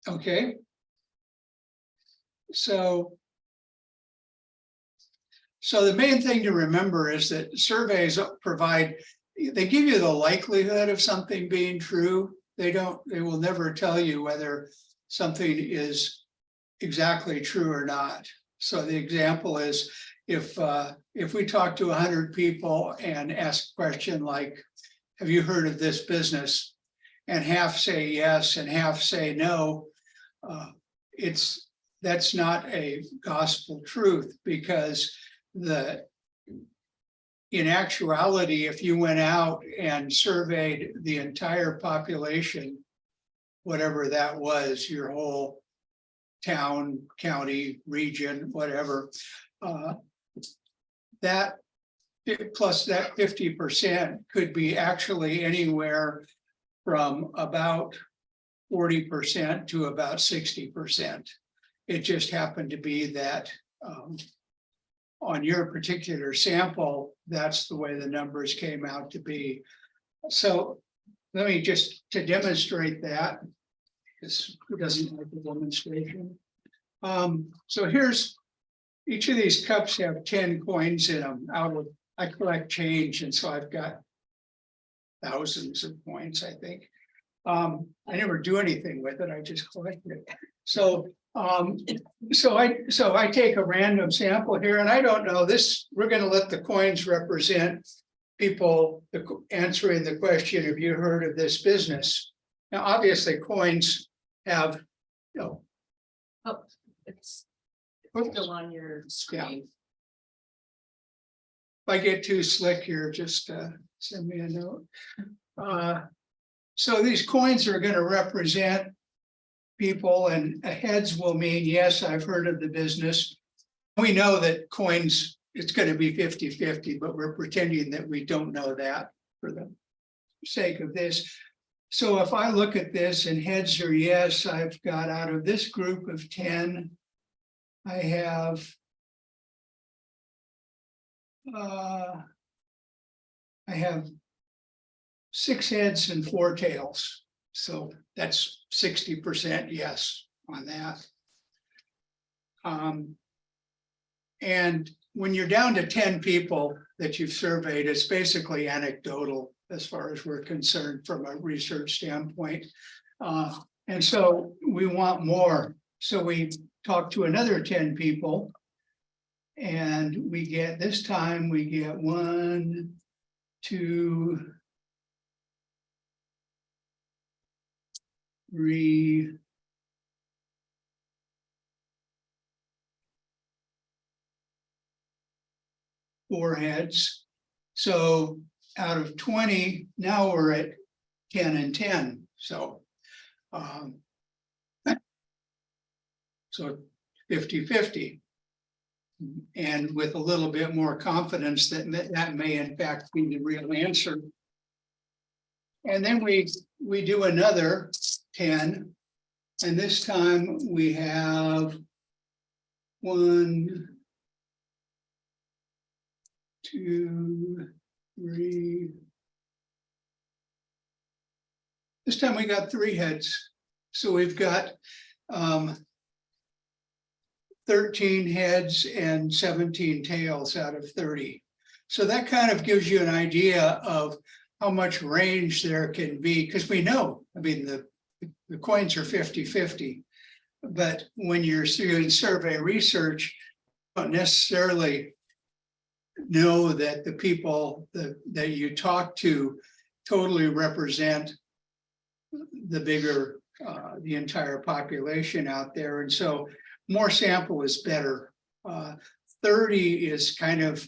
Okay. So the main thing to remember is that surveys provide, they give you the likelihood of something being true. They will never tell you whether something is exactly true or not. So the example is, if we talk to 100 people and ask a question like, have you heard of this business? And half say yes and half say no, that's not a gospel truth, because in actuality, if you went out and surveyed the entire population, whatever that was, your whole town, county, region, whatever, that plus that 50% could be actually anywhere from about 40% to about 60%. It just happened to be that on your particular sample, that's the way the numbers came out to be. So let me just, to demonstrate that, because who doesn't like a demonstration? So here's, each of these cups have 10 coins in them. I collect change, and so I've got thousands of coins, I think. I never do anything with it, I just collect it. So I take a random sample here, and I don't know this. We're going to let the coins represent people answering the question, have you heard of this business? Now, obviously, coins have, Oh, it's still on your screen. If I get too slick here, just send me a note. So these coins are going to represent people, and heads will mean, yes, I've heard of the business. We know that coins, it's going to be 50-50, but we're pretending that we don't know that for the sake of this. So if I look at this and heads are yes, I've got, out of this group of 10, I have I have 6 heads and 4 tails. So that's 60% yes on that. And when you're down to 10 people that you've surveyed, it's basically anecdotal as far as we're concerned from a research standpoint. And so we want more. So we talk to another 10 people, and we get, this time we get 1, 2, 3, 4 heads. So out of 20, now we're at 10 and 10. So 50-50. And with a little bit more confidence that that may in fact be the real answer. And then we do another 10, and this time we have 1, 2, 3. This time we got 3 heads. So we've got 13 heads and 17 tails out of 30. So that kind of gives you an idea of how much range there can be, because we know, I mean, the coins are 50-50, but when you're doing survey research, you don't necessarily know that the people that you talk to totally represent the bigger, the entire population out there. And so more sample is better. 30 is kind of,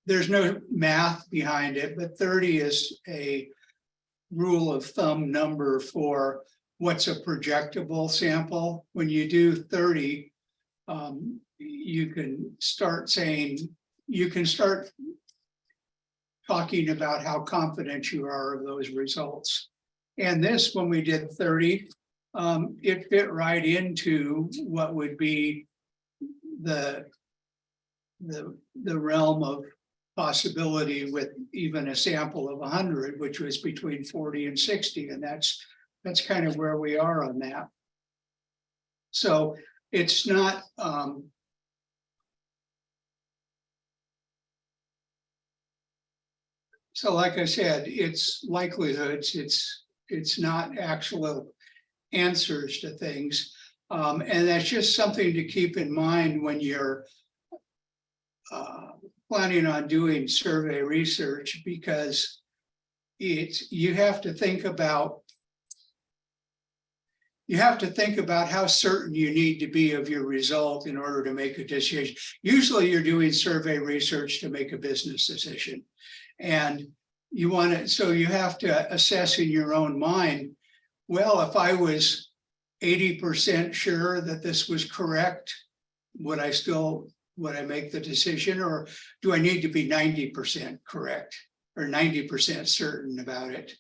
there's no math behind it, but 30 is a rule of thumb number for what's a projectable sample. When you do 30, you can start saying, you can start talking about how confident you are of those results. And this, when we did 30, it fit right into what would be the realm of possibility with even a sample of 100, which was between 40 and 60, and that's that's kind of where we are on that. So it's not, so like I said, it's likelihoods, it's not actual answers to things. And that's just something to keep in mind when you're planning on doing survey research, because you have to think about how certain you need to be of your result in order to make a decision. Usually you're doing survey research to make a business decision. And you want to, so you have to assess in your own mind, well, if I was 80% sure that this was correct, would I make the decision, or do I need to be 90% correct or 90% certain about it?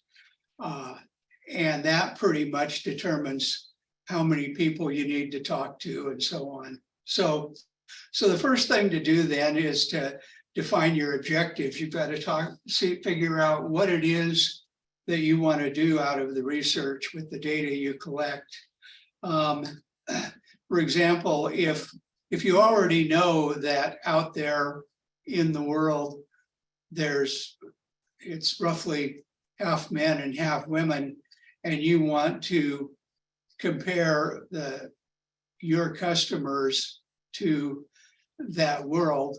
And that pretty much determines how many people you need to talk to and so on. So the first thing to do then is to define your objectives. You've got to figure out what it is that you want to do out of the research with the data you collect. For example, if you already know that out there in the world, it's roughly half men and half women, and you want to compare your customers to that world,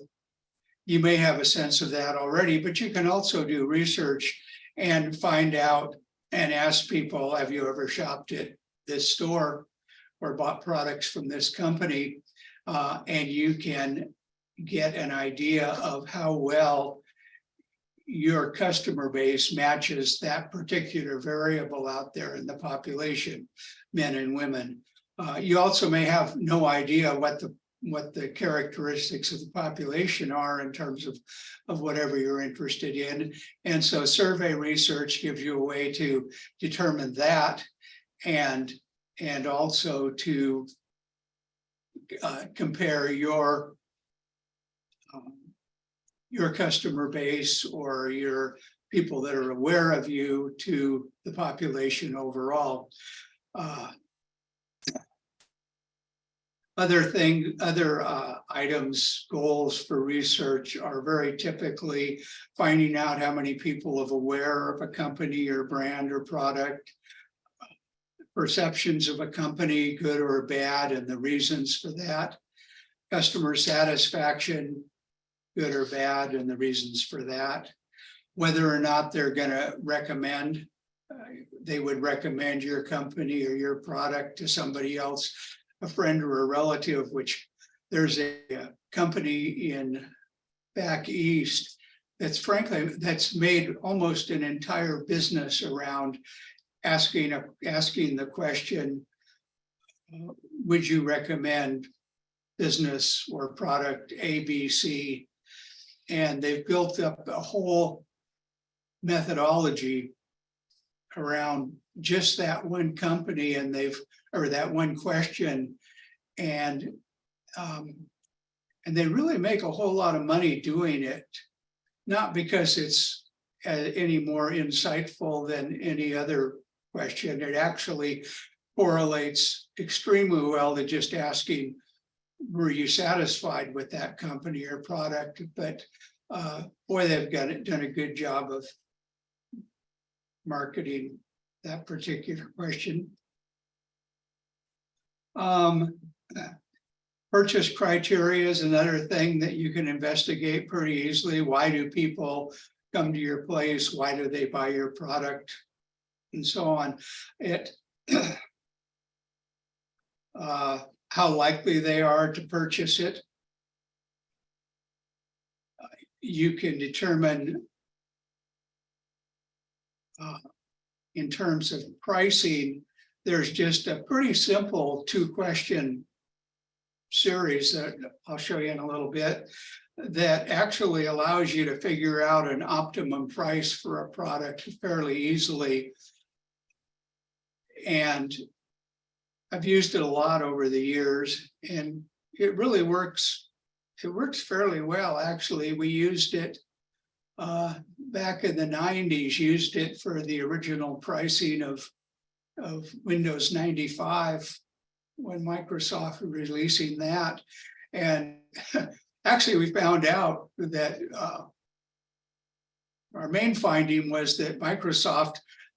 you may have a sense of that already, but you can also do research and find out and ask people, have you ever shopped at this store or bought products from this company? And you can get an idea of how well your customer base matches that particular variable out there in the population, men and women. You also may have no idea what the characteristics of the population are in terms of whatever you're interested in. And so survey research gives you a way to determine that, and also to compare your customer base or your people that are aware of you to the population overall. Other items, goals for research are very typically finding out how many people are aware of a company or brand or product, perceptions of a company, good or bad, and the reasons for that, customer satisfaction, good or bad, and the reasons for that, whether or not they're going to recommend, they would recommend your company or your product to somebody else, a friend or a relative, which there's a company in back east that's made almost an entire business around asking the question, would you recommend business or product A, B, C? And they've built up a whole methodology around just that one company, and that one question, and they really make a whole lot of money doing it, not because it's any more insightful than any other question. It actually correlates extremely well to just asking, were you satisfied with that company or product? But boy, they've done a good job of marketing that particular question. Purchase criteria is another thing that you can investigate pretty easily. Why do people come to your place? Why do they buy your product? And so on. How likely they are to purchase it. You can determine in terms of pricing, there's just a pretty simple 2-question series that I'll show you in a little bit that actually allows you to figure out an optimum price for a product fairly easily. And I've used it a lot over the years, and it really works. It works fairly well, actually. We used it back in the 90s, used it for the original pricing of of Windows 95 when Microsoft was releasing that. And actually, we found out that our main finding was that Microsoft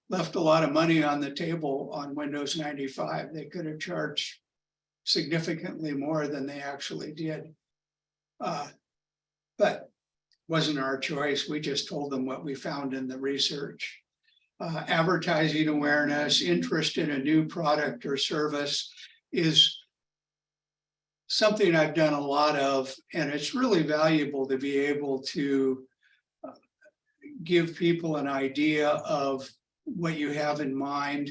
left a lot of money on the table on Windows 95. They could have charged significantly more than they actually did. But wasn't our choice. We just told them what we found in the research. Advertising awareness, interest in a new product or service is something I've done a lot of, and it's really valuable to be able to give people an idea of what you have in mind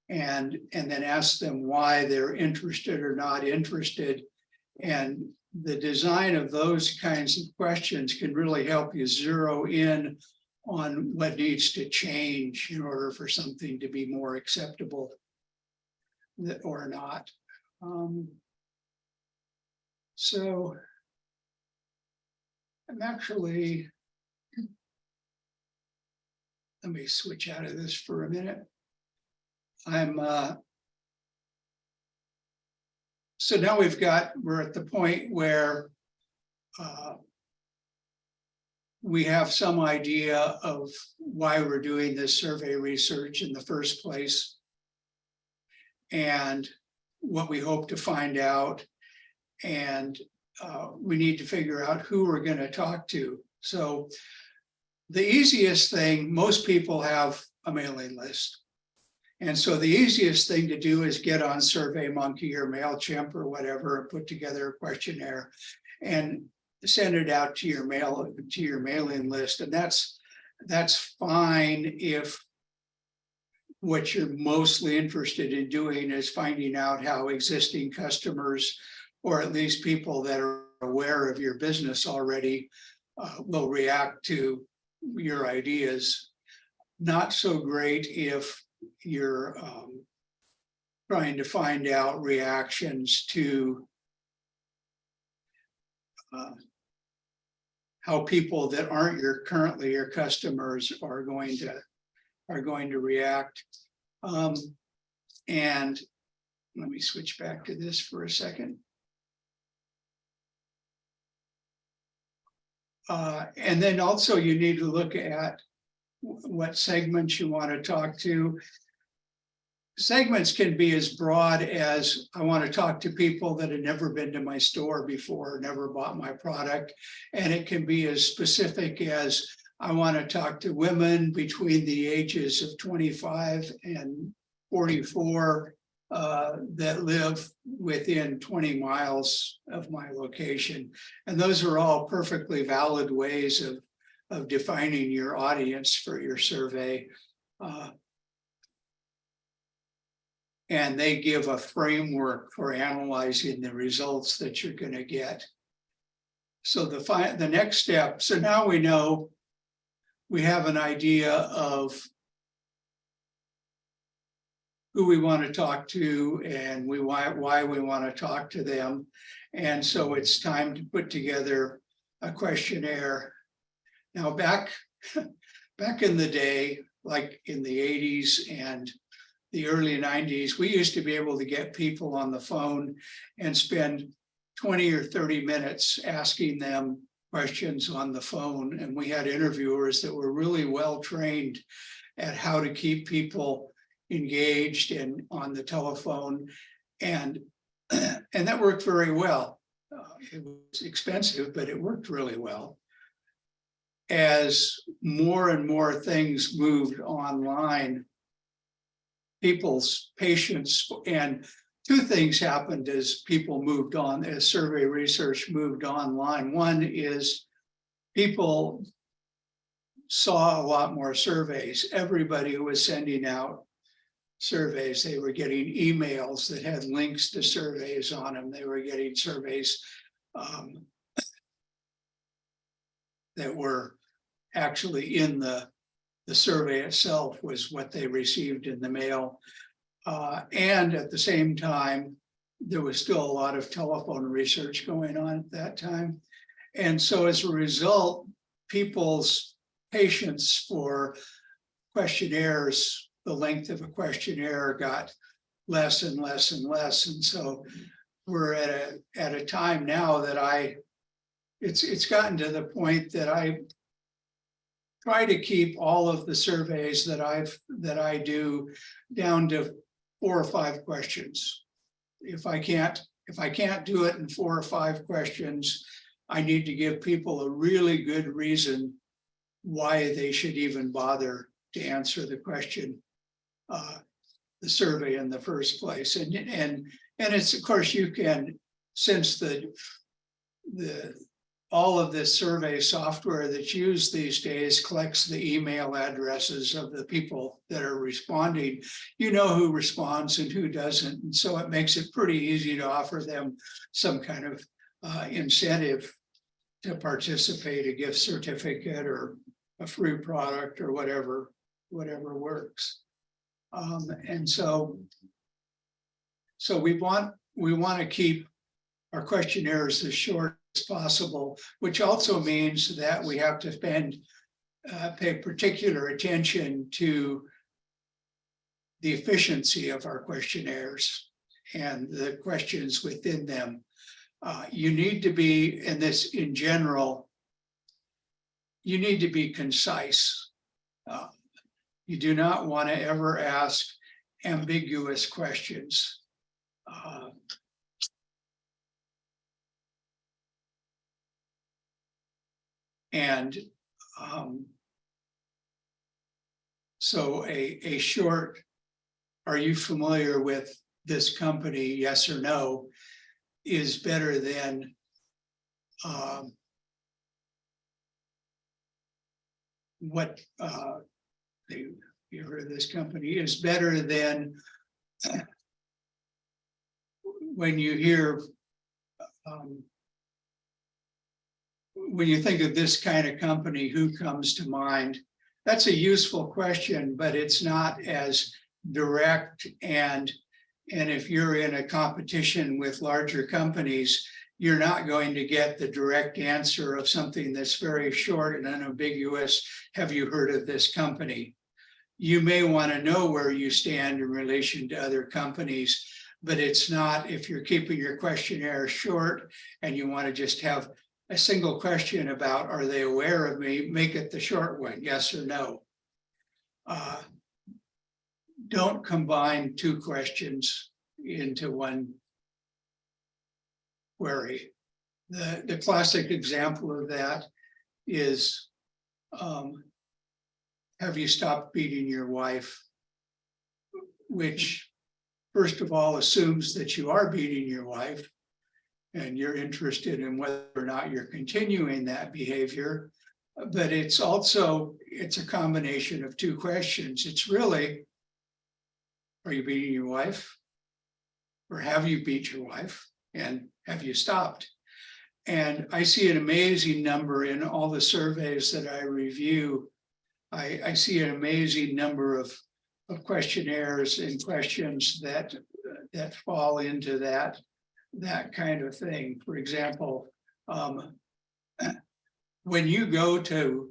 and then ask them why they're interested or not interested. And the design of those kinds of questions can really help you zero in on what needs to change in order for something to be more acceptable or not. So I'm actually, let me switch out of this for a minute. So now we're at the point where we have some idea of why we're doing this survey research in the first place and what we hope to find out. And we need to figure out who we're going to talk to. So the easiest thing, most people have a mailing list. And so the easiest thing to do is get on SurveyMonkey or MailChimp or whatever, and put together a questionnaire and send it out to your mailing list. And that's fine if what you're mostly interested in doing is finding out how existing customers, or at least people that are aware of your business already, will react to your ideas. Not so great if you're trying to find out reactions to how people that aren't currently your customers are going to react. And let me switch back to this for a second. And then also you need to look at what segments you want to talk to. Segments can be as broad as I want to talk to people that have never been to my store before, never bought my product. And it can be as specific as I want to talk to women between the ages of 25 and 44 that live within 20 miles of my location. And those are all perfectly valid ways of defining your audience for your survey. And they give a framework for analyzing the results that you're going to get. So the next step, so now we know we have an idea of who we want to talk to and why we want to talk to them. And so it's time to put together a questionnaire. Now back in the day, like in the 80s and the early 90s, we used to be able to get people on the phone and spend 20 or 30 minutes asking them questions on the phone. And we had interviewers that were really well trained at how to keep people engaged and on the telephone. And that worked very well. It was expensive, but it worked really well. As more and more things moved online, people's patience, and two things happened as people moved on, as survey research moved online. One is people saw a lot more surveys. Everybody was sending out surveys. They were getting emails that had links to surveys on them. They were getting surveys that were actually in the survey itself was what they received in the mail. And at the same time, there was still a lot of telephone research going on at that time. And so as a result, people's patience for questionnaires the length of a questionnaire got less and less and less. And so we're at a time now that it's gotten to the point that I try to keep all of the surveys that I do down to 4 or 5 questions. If I can't do it in 4 or 5 questions, I need to give people a really good reason why they should even bother to answer the question, the survey in the first place. And it's, of course, you can, since all of this survey software that's used these days collects the email addresses of the people that are responding, you know who responds and who doesn't. And so it makes it pretty easy to offer them some kind of incentive to participate, a gift certificate or a free product or whatever works. And so we want to keep our questionnaires as short as possible, which also means that we have to pay particular attention to the efficiency of our questionnaires and the questions within them. You need to be, and this in general, you need to be concise. You do not want to ever ask ambiguous questions. So a short, are you familiar with this company, yes or no, is better than what you heard this company is better than when you hear when you think of this kind of company, who comes to mind? That's a useful question, but it's not as direct. And if you're in a competition with larger companies, you're not going to get the direct answer of something that's very short and unambiguous. Have you heard of this company? You may want to know where you stand in relation to other companies, but it's not, if you're keeping your questionnaire short and you want to just have a single question about, are they aware of me? Make it the short one, yes or no. Don't combine 2 questions into one query. The classic example of that is, have you stopped beating your wife? Which, first of all, assumes that you are beating your wife and you're interested in whether or not you're continuing that behavior. But it's a combination of 2 questions. It's really, are you beating your wife? Or have you beat your wife? And have you stopped? And I see an amazing number in all the surveys that I review. I see an amazing number of questionnaires and questions that fall into that kind of thing. For example, when you go to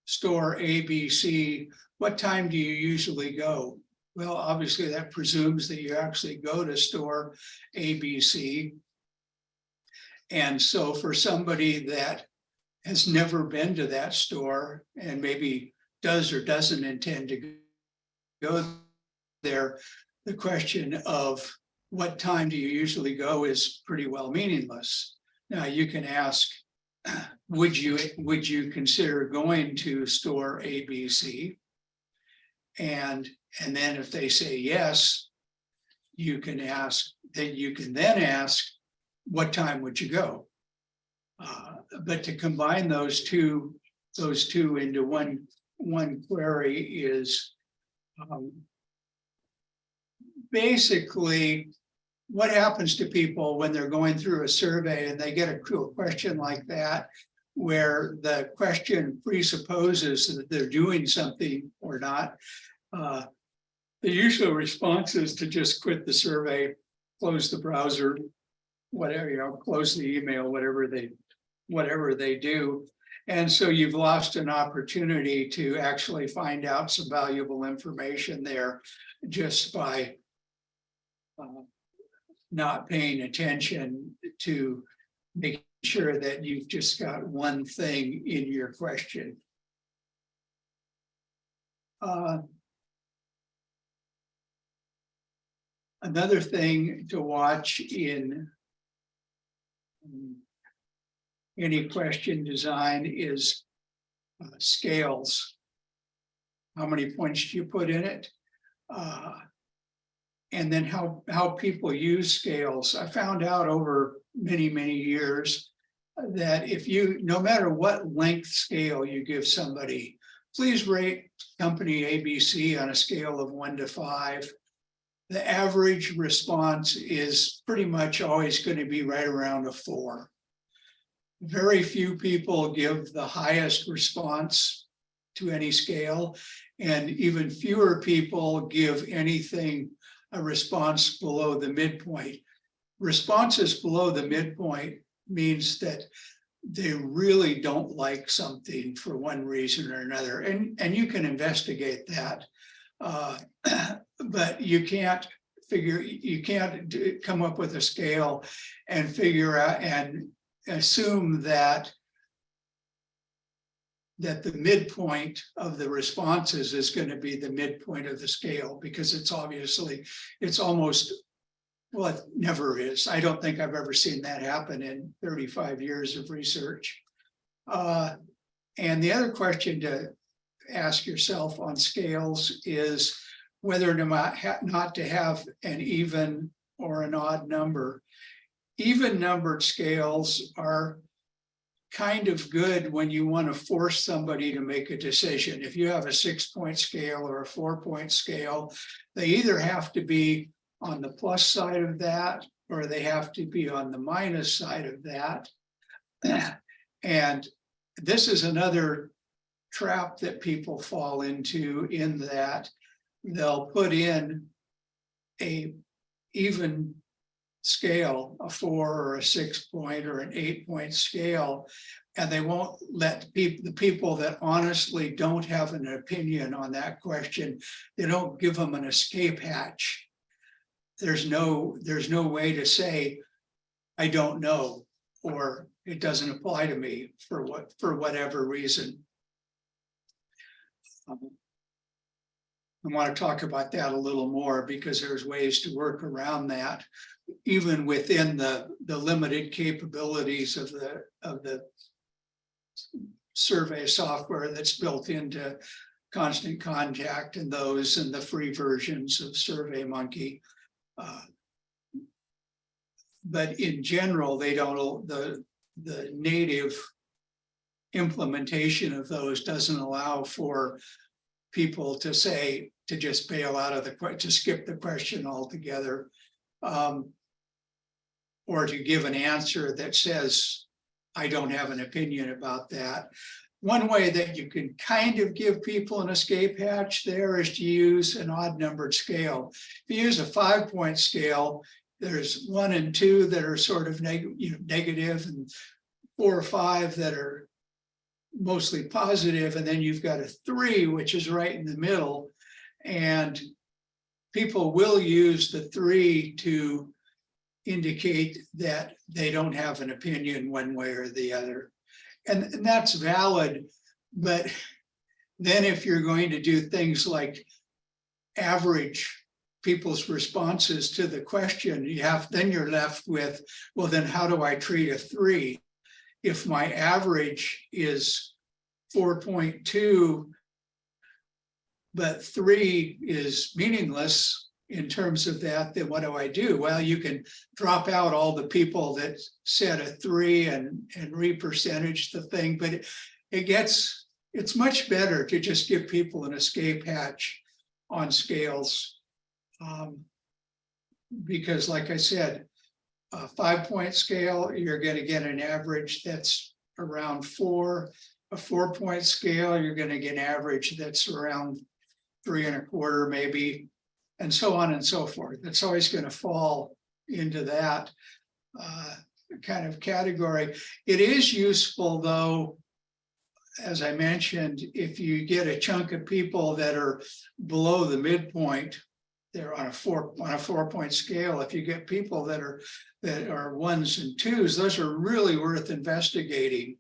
store ABC, what time do you usually go? Well, obviously that presumes that you actually go to store ABC. And so for somebody that has never been to that store and maybe does or doesn't intend to go there, the question of what time do you usually go is pretty well meaningless. Now you can ask, would you consider going to store ABC? And then if they say yes, you can then ask, what time would you go? But to combine those two into one query is basically what happens to people when they're going through a survey and they get a question like that, where the question presupposes that they're doing something or not. The usual response is to just quit the survey, close the browser, whatever, close the email, whatever they do. And so you've lost an opportunity to actually find out some valuable information there just by not paying attention to making sure that you've just got one thing in your question. Another thing to watch in any question design is scales. How many points do you put in it? And then how people use scales. I found out over many years that if you, no matter what length scale you give somebody, please rate company ABC on a scale of 1 to 5. The average response is pretty much always going to be right around a 4. Very few people give the highest response to any scale, and even fewer people give anything a response below the midpoint. Responses below the midpoint means that they really don't like something for one reason or another, and you can investigate that. But you can't come up with a scale and figure out and assume that the midpoint of the responses is going to be the midpoint of the scale, because it's almost, well, it never is. I don't think I've ever seen that happen in 35 years of research. And the other question to ask yourself on scales is whether or not to have an even or an odd number. Even numbered scales are kind of good when you want to force somebody to make a decision. If you have a 6-point scale or a 4-point scale, they either have to be on the plus side of that, or they have to be on the minus side of that. And this is another trap that people fall into, in that they'll put in a even scale, a 4 or a 6-point or an 8-point scale, and they won't let the people that honestly don't have an opinion on that question, they don't give them an escape hatch. There's no way to say, I don't know, or it doesn't apply to me for whatever reason. I want to talk about that a little more, because there's ways to work around that, even within the limited capabilities of the survey software that's built into Constant Contact and those and the free versions of SurveyMonkey. But in general, they don't, the native implementation of those doesn't allow for people to say, to just bail out of to skip the question altogether, or to give an answer that says, I don't have an opinion about that. One way that you can kind of give people an escape hatch there is to use an odd numbered scale. If you use a 5-point scale, there's 1 and 2 that are sort of negative, and 4 or 5 that are mostly positive, and then you've got a 3, which is right in the middle. And people will use the 3 to indicate that they don't have an opinion one way or the other. And that's valid, but then if you're going to do things like average people's responses to the question, then you're left with, well, then how do I treat a 3? If my average is 4.2, but 3 is meaningless in terms of that, then what do I do? Well, you can drop out all the people that said a 3 and re-percentage the thing, but it's much better to just give people an escape hatch on scales. Because like I said, a 5-point scale, you're going to get an average that's around 4. A 4-point scale, you're going to get an average that's around 3 1/4 maybe, and so on and so forth. It's always going to fall into that kind of category. It is useful, though, as I mentioned, if you get a chunk of people that are below the midpoint, they're on a 4-point scale. If you get people that are ones and twos, those are really worth investigating.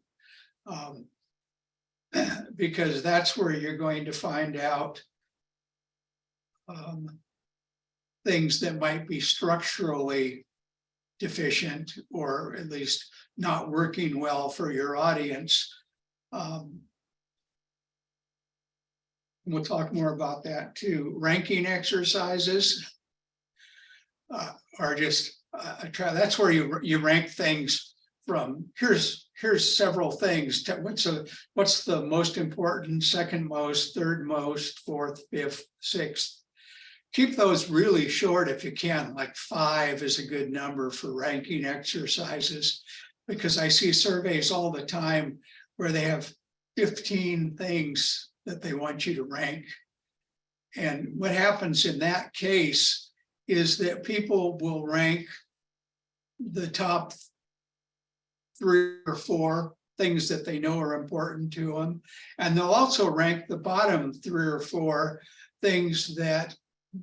Because that's where you're going to find out things that might be structurally deficient, or at least not working well for your audience. We'll talk more about that too. Ranking exercises are just that's where you rank things from. Here's several things. What's the most important, second most, third most, fourth, fifth, sixth. Keep those really short if you can. Like 5 is a good number for ranking exercises, because I see surveys all the time where they have 15 things that they want you to rank. And what happens in that case is that people will rank the top 3 or 4 things that they know are important to them. And they'll also rank the bottom 3 or 4 things that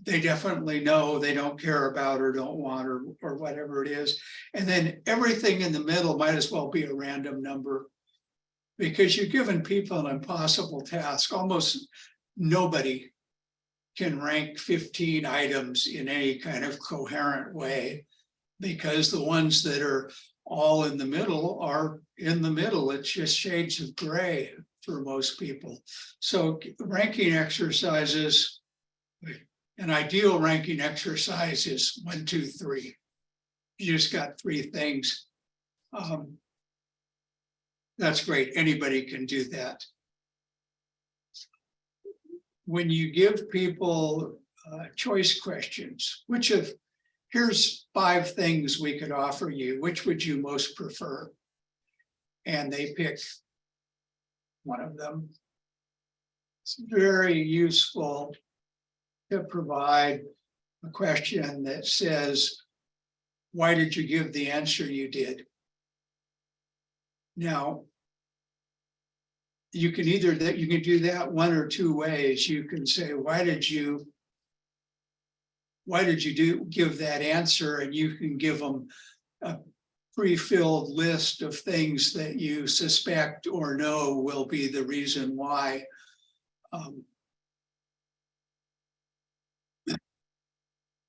they definitely know they don't care about or don't want, or whatever it is. And then everything in the middle might as well be a random number, because you're giving people an impossible task. Almost nobody can rank 15 items in any kind of coherent way, because the ones that are all in the middle are in the middle. It's just shades of gray for most people. So ranking exercises, an ideal ranking exercise is 1, 2, 3. You just got 3 things. That's great. Anybody can do that. When you give people choice questions, here's 5 things we could offer you, which would you most prefer? And they pick one of them. It's very useful to provide a question that says, why did you give the answer you did? Now, you can do that 1 or 2 ways. You can say, why did you give that answer? And you can give them a pre-filled list of things that you suspect or know will be the reason why.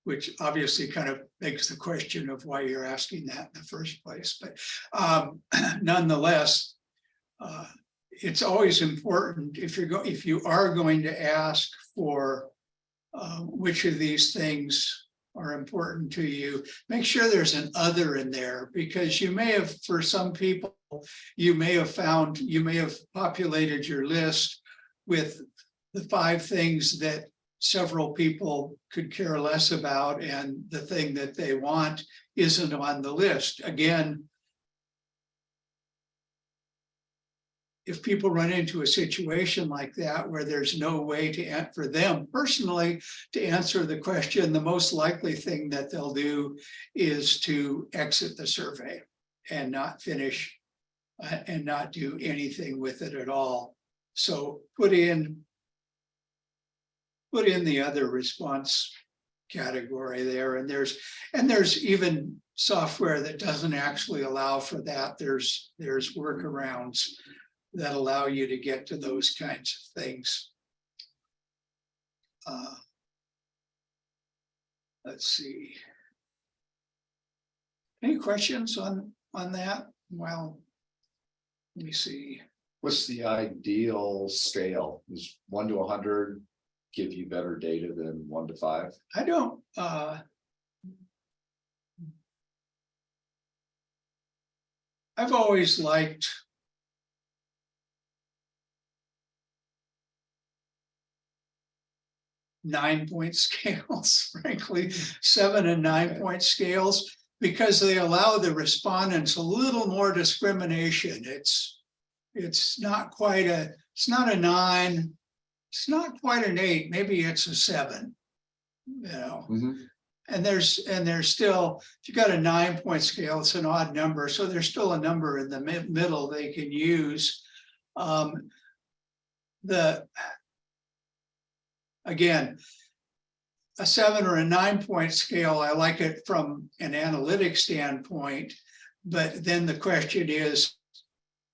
Which obviously kind of begs the question of why you're asking that in the first place. But nonetheless, it's always important if you are going to ask for which of these things are important to you, make sure there's an other in there, because you may have, for some people, you may have populated your list with the 5 things that several people could care less about, and the thing that they want isn't on the list. Again, if people run into a situation like that where there's no way for them personally to answer the question, the most likely thing that they'll do is to exit the survey and not finish and not do anything with it at all. So put in the other response category there, and there's even software that doesn't actually allow for that. There's workarounds that allow you to get to those kinds of things. Let's see. Any questions on that? Well, let me see. What's the ideal scale? Is 1 to 100 give you better data than 1 to 5? I don't. I've always liked 9-point scales, frankly, 7 and 9-point scales, because they allow the respondents a little more discrimination. It's not a 9, it's not quite an 8, maybe it's a 7, you know. Mm-hmm. And there's still, if you got a 9-point scale, it's an odd number, so there's still a number in the middle they can use. Again, a 7 or a 9-point scale, I like it from an analytic standpoint, but then the question is,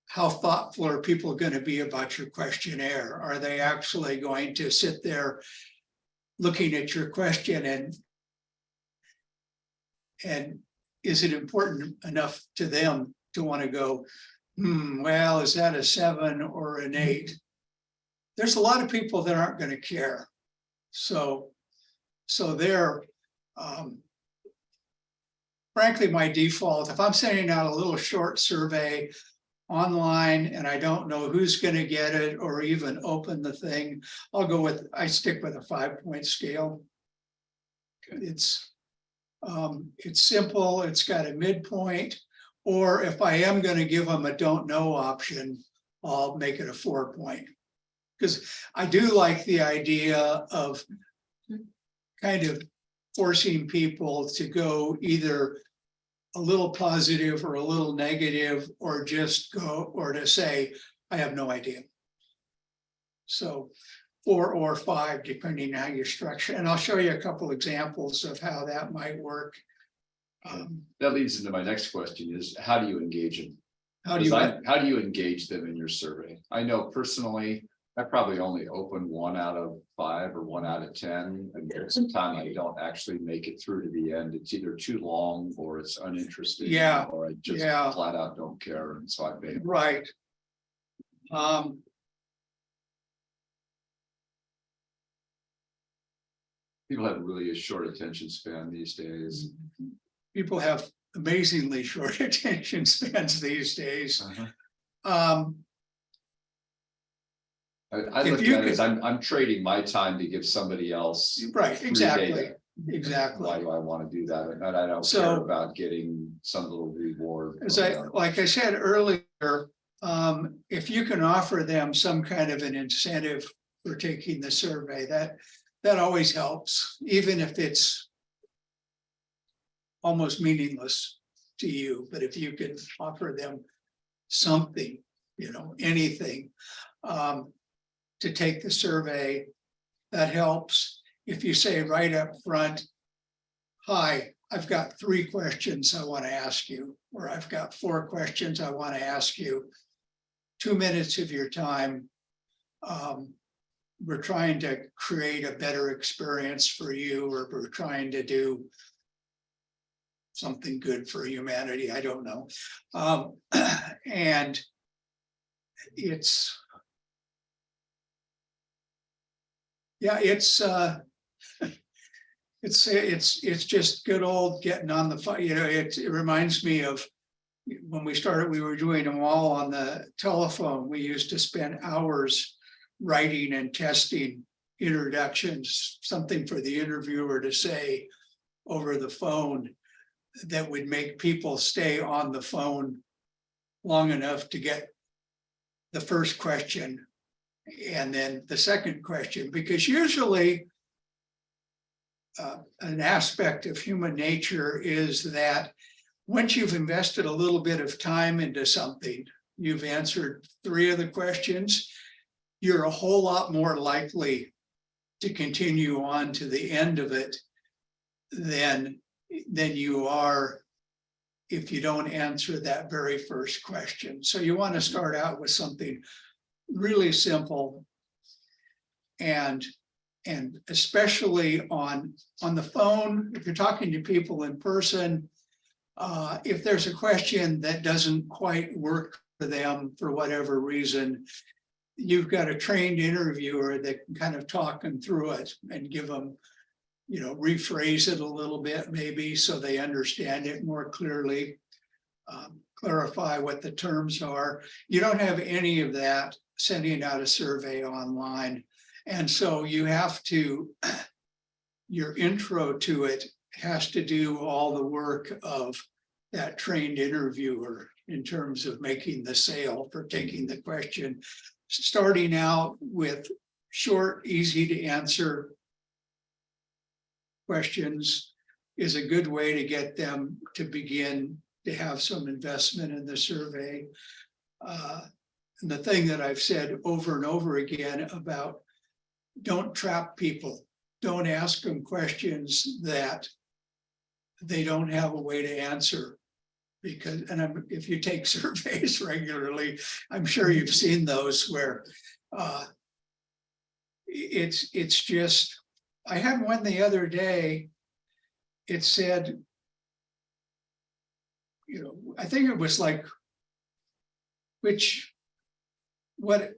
how thoughtful are people going to be about your questionnaire? Are they actually going to sit there looking at your question and is it important enough to them to want to go, well, is that a 7 or an 8? There's a lot of people that aren't going to care. So they're, frankly, my default, if I'm sending out a little short survey online and I don't know who's going to get it or even open the thing, I stick with a 5-point scale. It's simple, it's got a midpoint, or if I am going to give them a don't know option, I'll make it a 4-point. Because I do like the idea of kind of forcing people to go either a little positive or a little negative, or just go, or to say, I have no idea. So 4 or 5, depending on how you structure. And I'll show you a couple examples of how that might work. That leads into my next question is, how do you engage them? How do you engage them in your survey? I know personally, I probably only open 1 out of 5 or 1 out of 10. And there's some time I don't actually make it through to the end. It's either too long or it's uninteresting. Yeah. Or I just flat out don't care. And so I bail. Right. People have really a short attention span these days. People have amazingly short attention spans these days. I look at it as I'm trading my time to give somebody else. Right, free exactly. data. Exactly. Why do I want to do that? And I don't care about getting some little reward. Like I said earlier, if you can offer them some kind of an incentive for taking the survey, that always helps, even if it's almost meaningless to you. But if you can offer them something, anything, to take the survey, that helps. If you say right up front, hi, I've got 3 questions I want to ask you, or I've got 4 questions I want to ask you, 2 minutes of your time. We're trying to create a better experience for you, or we're trying to do something good for humanity. I don't know. And it's just good old getting on the phone. It reminds me of when we started, we were doing them all on the telephone. We used to spend hours writing and testing introductions, something for the interviewer to say over the phone that would make people stay on the phone long enough to get the first question and then the second question, because usually an aspect of human nature is that once you've invested a little bit of time into something, you've answered 3 of the questions, you're a whole lot more likely to continue on to the end of it than you are if you don't answer that very first question. So you want to start out with something really simple, and especially on the phone, if you're talking to people in person, if there's a question that doesn't quite work for them for whatever reason, you've got a trained interviewer that can kind of talk them through it and give them, rephrase it a little bit maybe so they understand it more clearly, clarify what the terms are. You don't have any of that sending out a survey online. And so you have to, your intro to it has to do all the work of that trained interviewer in terms of making the sale for taking the question. Starting out with short, easy to answer questions is a good way to get them to begin to have some investment in the survey. the thing that I've said over and over again about don't trap people, don't ask them questions that they don't have a way to answer. Because, if you take surveys regularly, I'm sure you've seen those where it's just, I had one the other day. It said, I think it was like, what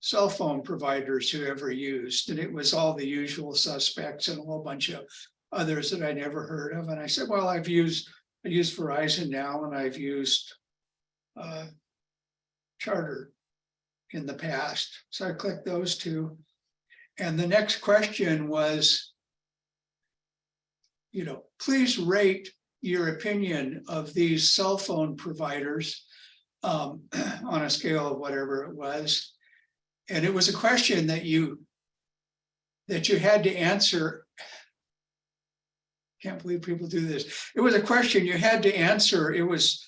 cell phone providers you ever used, and it was all the usual suspects and a whole bunch of others that I never heard of. And I said, well, I use Verizon now, and I've used Charter in the past. So I clicked those two. And the next question was, please rate your opinion of these cell phone providers on a scale of whatever it was. And it was a question that you had to answer. Can't believe people do this. It was a question you had to answer. It was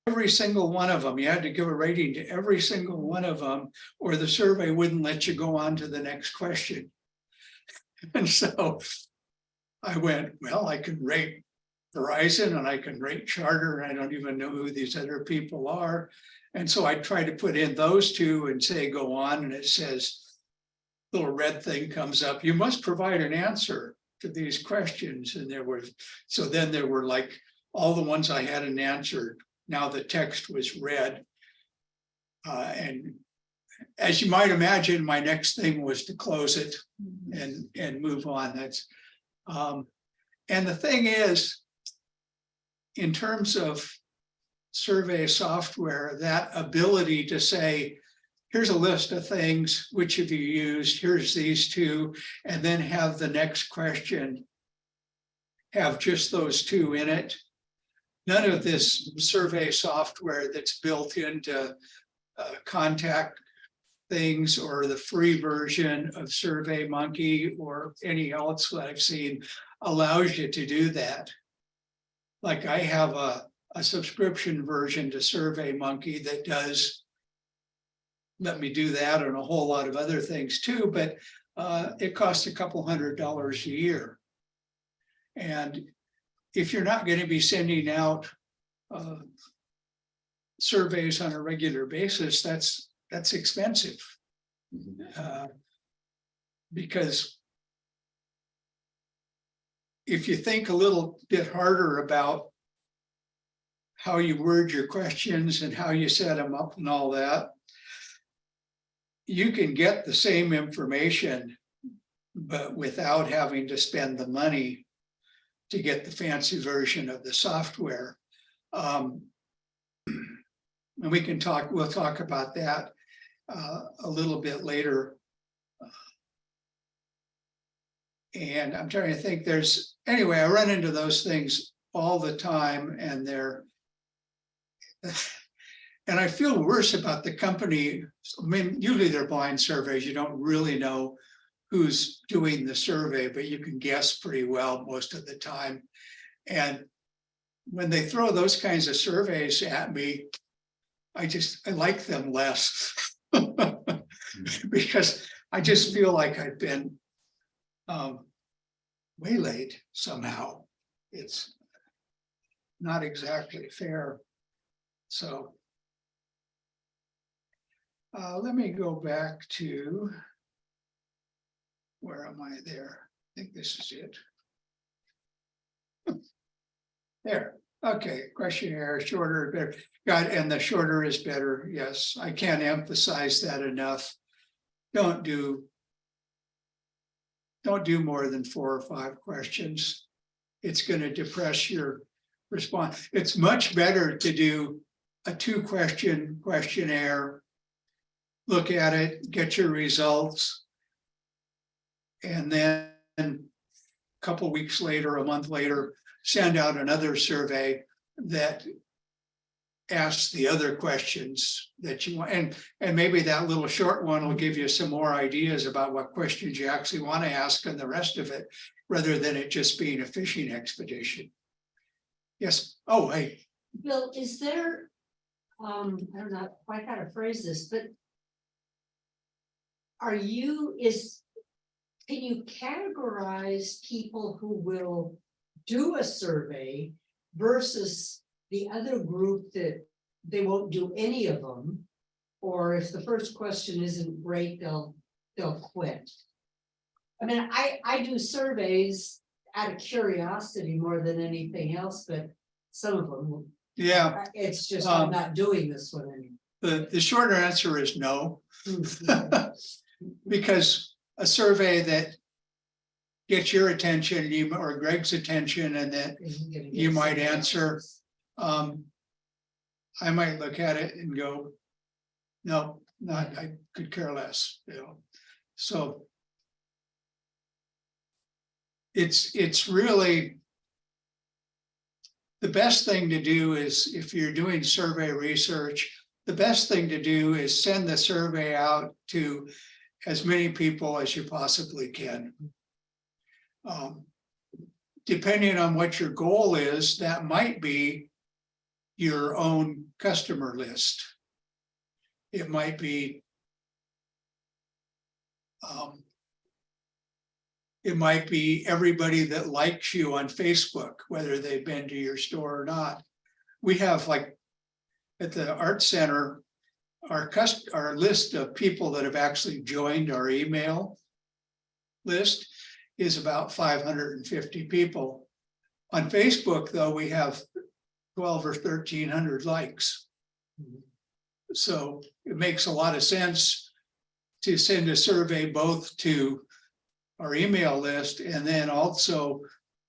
every single one of them. You had to give a rating to every single one of them, or the survey wouldn't let you go on to the next question. And so I went, well, I can rate Verizon and I can rate Charter, and I don't even know who these other people are. And so I tried to put in those two and say, go on, and it says, little red thing comes up. You must provide an answer to these questions. And there were like all the ones I hadn't answered. Now the text was red. And as you might imagine, my next thing was to close it and move on. That's and the thing is, in terms of survey software, that ability to say, here's a list of things, which have you used? Here's these two, and then have the next question have just those two in it. None of this survey software that's built into contact things or the free version of SurveyMonkey or any else that I've seen allows you to do that. Like I have a subscription version to SurveyMonkey that does let me do that and a whole lot of other things too, but it costs a couple $100 a year. And if you're not going to be sending out surveys on a regular basis, that's expensive. Because if you think a little bit harder about how you word your questions and how you set them up and all that, you can get the same information, but without having to spend the money to get the fancy version of the software. And we'll talk about that a little bit later. And I'm trying to think anyway, I run into those things all the time, and and I feel worse about the company. I mean, usually they're blind surveys. You don't really know who's doing the survey, but you can guess pretty well most of the time. And when they throw those kinds of surveys at me, I like them less because I just feel like I've been waylaid somehow. It's not exactly fair. So let me go back to, where am I there? I think this is it. There. Okay, questionnaire, shorter, better. Got it, and the shorter is better. Yes, I can't emphasize that enough. Don't do more than 4 or 5 questions. It's going to depress your response. It's much better to do a 2-question questionnaire, look at it, get your results, and then a couple of weeks later, a month later, send out another survey that asks the other questions that you want. And maybe that little short one will give you some more ideas about what questions you actually want to ask and the rest of it, rather than it just being a fishing expedition. Yes. Oh, hey. Bill, is there I don't know quite how to phrase this, but. Can you categorize people who will do a survey versus the other group that they won't do any of them? Or if the first question isn't great, they'll quit. I mean, I do surveys out of curiosity more than anything else, but some of them, Yeah, it's just, I'm not doing this one anymore. the shorter answer is no. Mhm. Because a survey that gets your attention, or Greg's attention, and that Isn't gonna get you might somebody answer. else's. I might look at it and go, no, not, I could care less, you know, so. It's really. The best thing to do is, if you're doing survey research, the best thing to do is send the survey out to as many people as you possibly can. Depending on what your goal is, that might be your own customer list. It might be everybody that likes you on Facebook, whether they've been to your store or not. We have, like, at the art center, our list of people that have actually joined our email list is about 550 people. On Facebook, though, we have 12 or 1300 likes. So it makes a lot of sense to send a survey both to our email list and then also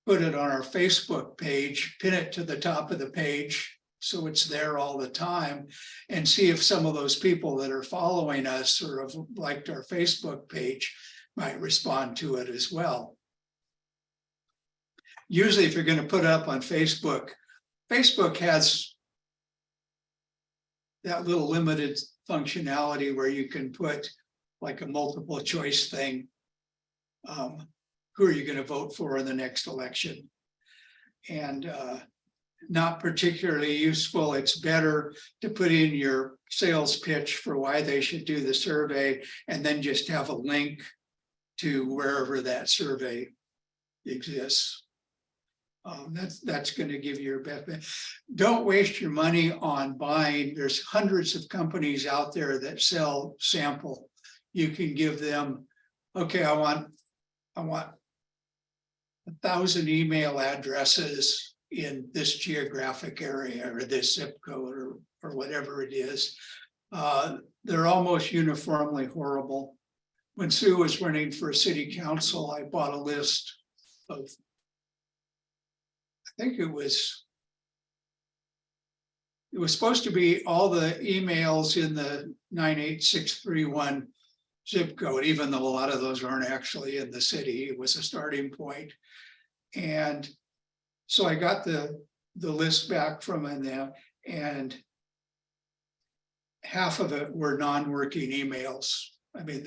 put it on our Facebook page, pin it to the top of the page so it's there all the time, and see if some of those people that are following us or have liked our Facebook page might respond to it as well. Usually, if you're going to put up on Facebook, Facebook has that little limited functionality where you can put like a multiple choice thing. Who are you going to vote for in the next election? And not particularly useful. It's better to put in your sales pitch for why they should do the survey and then just have a link to wherever that survey exists. That's going to give you your best. Don't waste your money on buying. There's hundreds of companies out there that sell sample. You can give them, okay, I want 1,000 email addresses in this geographic area or this zip code or whatever it is. They're almost uniformly horrible. When Sue was running for city council, I bought a list of, I think it was supposed to be all the emails in the 98631 zip code, even though a lot of those aren't actually in the city. It was a starting point. And so I got the list back from them, and half of it were non-working emails. I mean,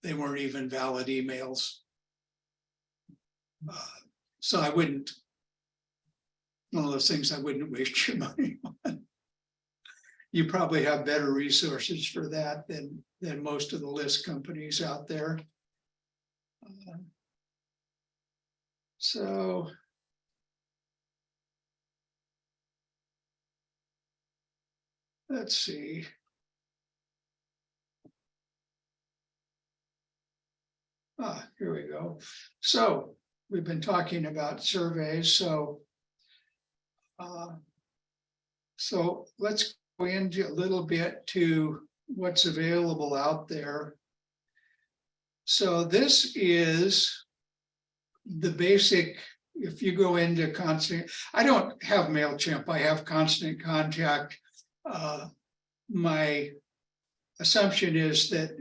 they weren't even valid emails. So I wouldn't, one of those things I wouldn't waste your money on. You probably have better resources for that than most of the list companies out there. So let's see. Here we go. So we've been talking about surveys. So let's go into a little bit to what's available out there. So this is the basic. If you go into Constant, I don't have MailChimp, I have Constant Contact. My assumption is that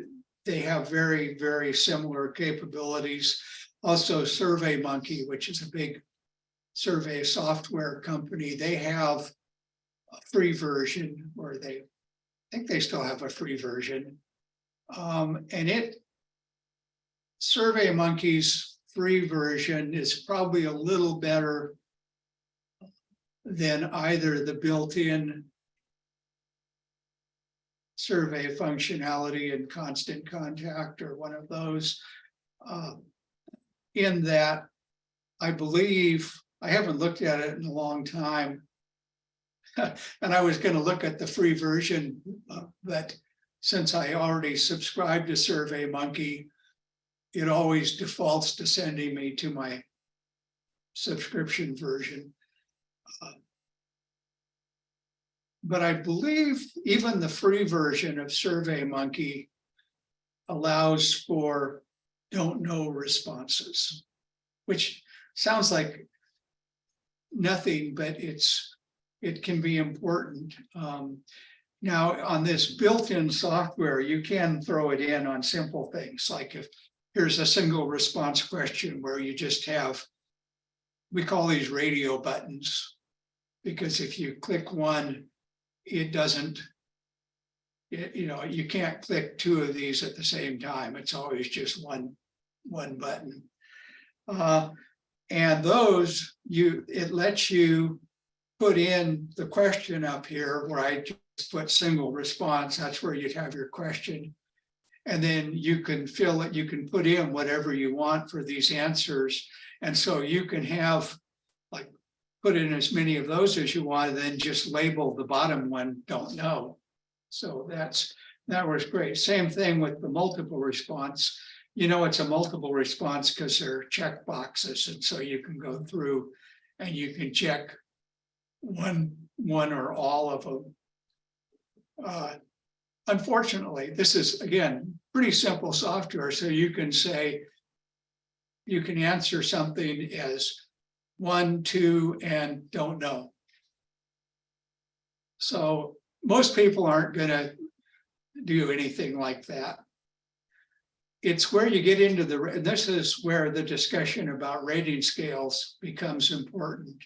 they have very, very similar capabilities. Also, SurveyMonkey, which is a big survey software company, they have a free version, or I think they still have a free version. And SurveyMonkey's free version is probably a little better than either the built-in survey functionality and constant contact or one of those. In that, I believe, I haven't looked at it in a long time. And I was going to look at the free version, but since I already subscribed to SurveyMonkey, it always defaults to sending me to my subscription version. But I believe even the free version of SurveyMonkey allows for don't know responses, which sounds like nothing, but it can be important. Now on this built-in software, you can throw it in on simple things, like if here's a single response question where you just have, we call these radio buttons, because if you click one, it doesn't, you can't click two of these at the same time. It's always just one button. And those, it lets you put in the question up here where I just put single response. That's where you'd have your question. And then you can fill it, you can put in whatever you want for these answers. And so you can have, like, put in as many of those as you want, and then just label the bottom one, don't know. So that was great. Same thing with the multiple response. It's a multiple response because they're check boxes. And so you can go through and you can check one or all of them. Unfortunately, this is, again, pretty simple software. So you can say, you can answer something as 1, 2, and don't know. So most people aren't going to do anything like that. It's where you get into this is where the discussion about rating scales becomes important.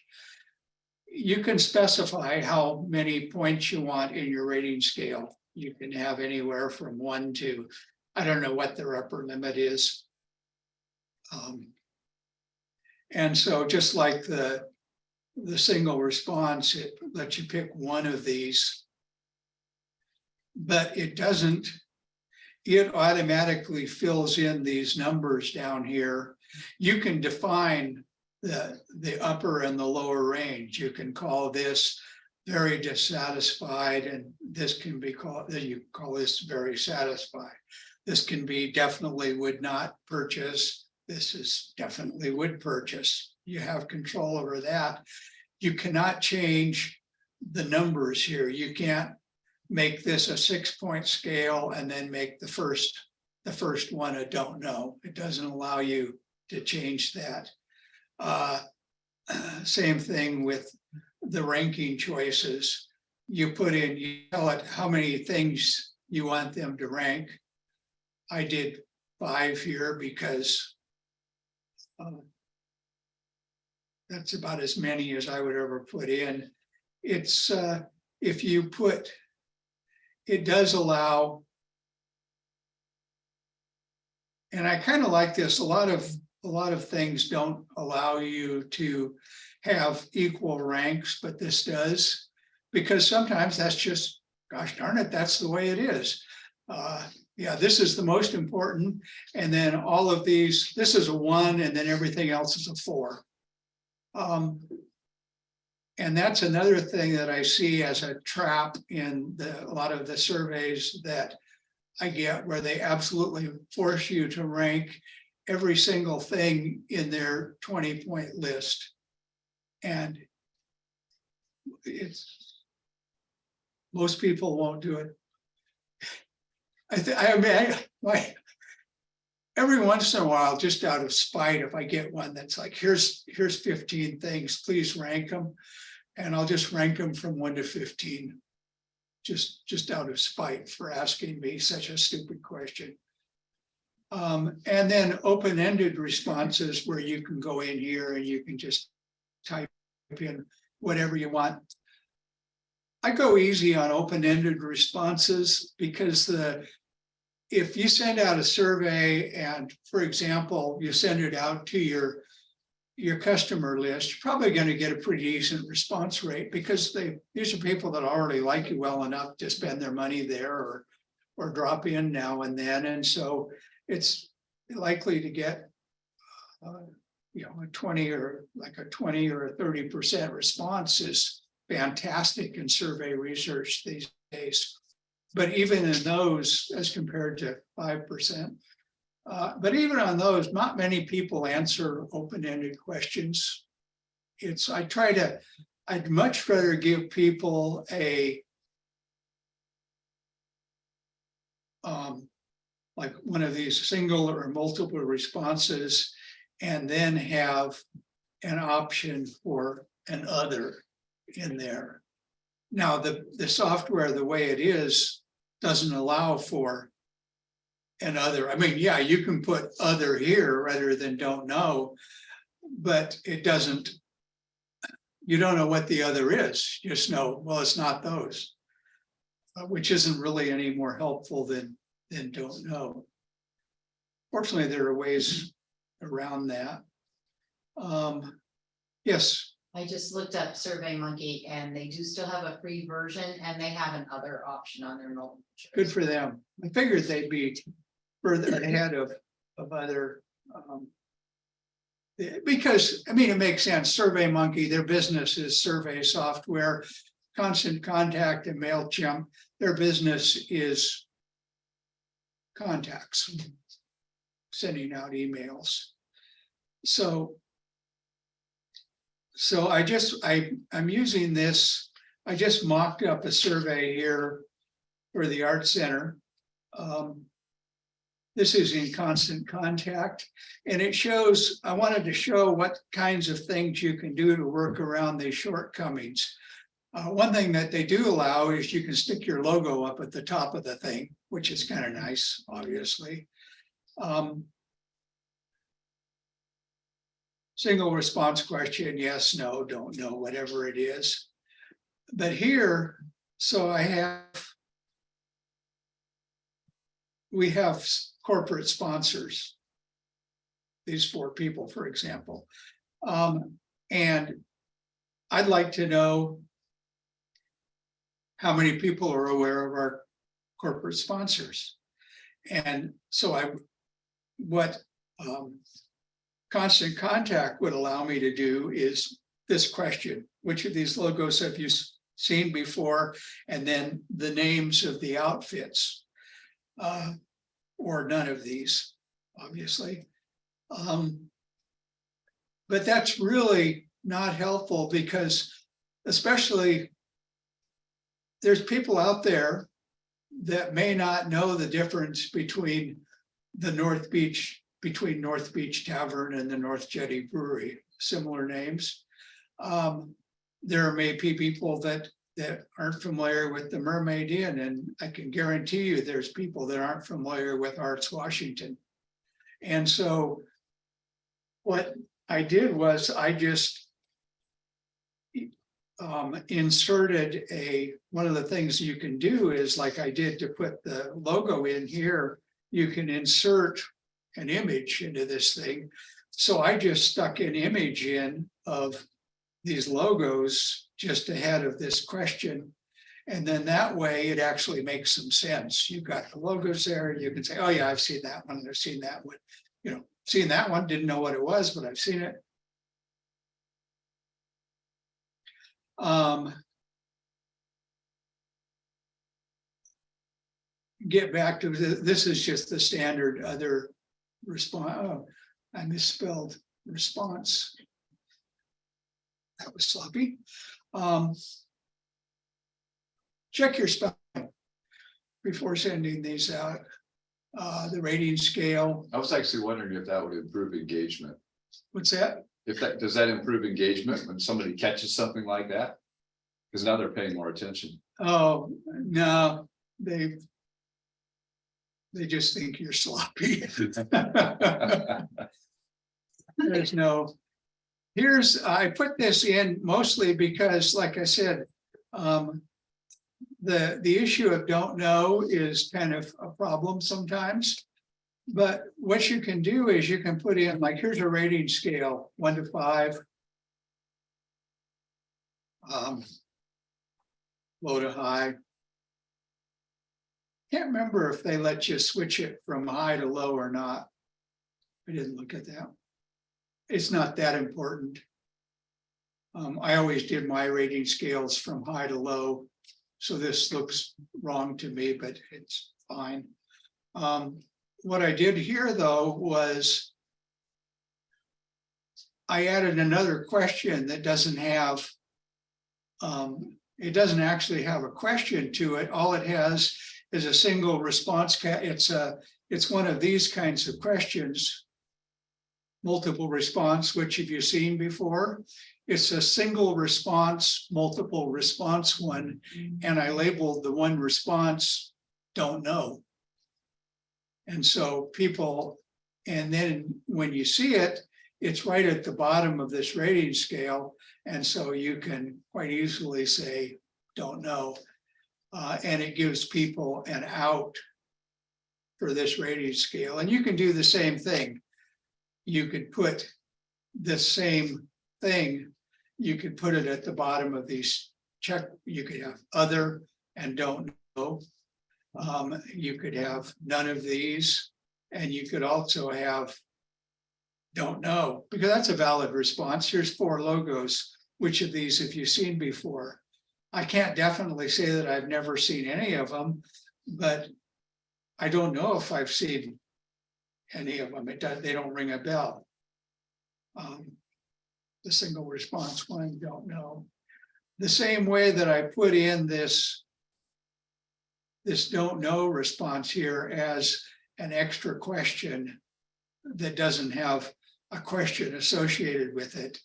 You can specify how many points you want in your rating scale. You can have anywhere from 1 to, I don't know what their upper limit is. And so just like the single response, it lets you pick one of these, but it doesn't, it automatically fills in these numbers down here. You can define the upper and the lower range. You can call this very dissatisfied, and this can be called, you call this very satisfied. This can be definitely would not purchase. This is definitely would purchase. You have control over that. You cannot change the numbers here. You can't make this a 6-point scale and then make the first one a don't know. It doesn't allow you to change that. Same thing with the ranking choices. You tell it how many things you want them to rank. I did 5 here because that's about as many as I would ever put in. It's if you put, it does allow, and I kind of like this, a lot of things don't allow you to have equal ranks, but this does, because sometimes that's just, gosh darn it, that's the way it is. Yeah, this is the most important. And then all of these, this is a 1, and then everything else is a 4. And that's another thing that I see as a trap in a lot of the surveys that I get, where they absolutely force you to rank every single thing in their 20-point list. And most people won't do it. Every once in a while, just out of spite, if I get one that's like, here's 15 things, please rank them. And I'll just rank them from 1 to 15, just out of spite for asking me such a stupid question. And then open-ended responses where you can go in here and you can just type in whatever you want. I go easy on open-ended responses because if you send out a survey and, for example, you send it out to your your customer list, you're probably going to get a pretty decent response rate because these are people that already like you well enough to spend their money there or drop in now and then. And so it's likely to get, a 20 or a 30% response is fantastic in survey research these days. But even in those, as compared to 5%, but even on those, not many people answer open-ended questions. I'd much rather give people like one of these single or multiple responses, and then have an option for an other in there. Now, the software, the way it is, doesn't allow for an other. I mean, yeah, you can put other here rather than don't know, but it doesn't, you don't know what the other is. You just know, well, it's not those, which isn't really any more helpful than don't know. Fortunately, there are ways around that. Yes. I just looked up SurveyMonkey and they do still have a free version and they have an other option on their mobile. Good for them. I figured they'd be further ahead of other. Because, I mean, it makes sense. SurveyMonkey, their business is survey software. Constant Contact and MailChimp, their business is contacts, sending out emails. So I'm using this. I just mocked up a survey here for the Art Center. This is in Constant Contact, and it shows, I wanted to show what kinds of things you can do to work around these shortcomings. One thing that they do allow is you can stick your logo up at the top of the thing, which is kind of nice, obviously. Single response question, yes, no, don't know, whatever it is. But here, so we have corporate sponsors, these 4 people, for example. And I'd like to know how many people are aware of our corporate sponsors. And so what Constant Contact would allow me to do is this question: which of these logos have you seen before? And then the names of the outfits, or none of these, obviously. But that's really not helpful because, especially, there's people out there that may not know the difference between the North Beach Tavern and the North Jetty Brewery, similar names. There may be people that aren't familiar with the Mermaid Inn, and I can guarantee you there's people that aren't familiar with Arts Washington. And so what I did was I just inserted one of the things you can do is, like I did to put the logo in here, you can insert an image into this thing. So I just stuck an image in of these logos just ahead of this question. And then that way it actually makes some sense. You've got the logos there. You can say, oh yeah, I've seen that one. I've seen that one. Seen that one, didn't know what it was, but I've seen it. Get back to this is just the standard other response. Oh, I misspelled response. That was sloppy. Check your spelling before sending these out. The rating scale. I was actually wondering if that would improve engagement. What's that? Does that improve engagement when somebody catches something like that? Because now they're paying more attention. Oh, no, they just think you're sloppy. There's no, I put this in mostly because, like I said, the issue of don't know is kind of a problem sometimes. But what you can do is you can put in, like, here's a rating scale, 1 to 5. Low to high. Can't remember if they let you switch it from high to low or not. I didn't look at that. It's not that important. I always did my rating scales from high to low. So this looks wrong to me, but it's fine. What I did here though was I added another question that doesn't have, it doesn't actually have a question to it. All it has is a single response. It's one of these kinds of questions. Multiple response, which have you seen before? It's a single response, multiple response one, and I labeled the one response, don't know. And so people, and then when you see it, it's right at the bottom of this rating scale. And so you can quite easily say, don't know. And it gives people an out for this rating scale. And you can do the same thing. You could put the same thing. You could put it at the bottom of these check. You could have other and don't know. You could have none of these. And you could also have don't know, because that's a valid response. Here's 4 logos. Which of these have you seen before? I can't definitely say that I've never seen any of them, but I don't know if I've seen any of them. They don't ring a bell. The single response one, don't know. The same way that I put in this don't know response here as an extra question that doesn't have a question associated with it.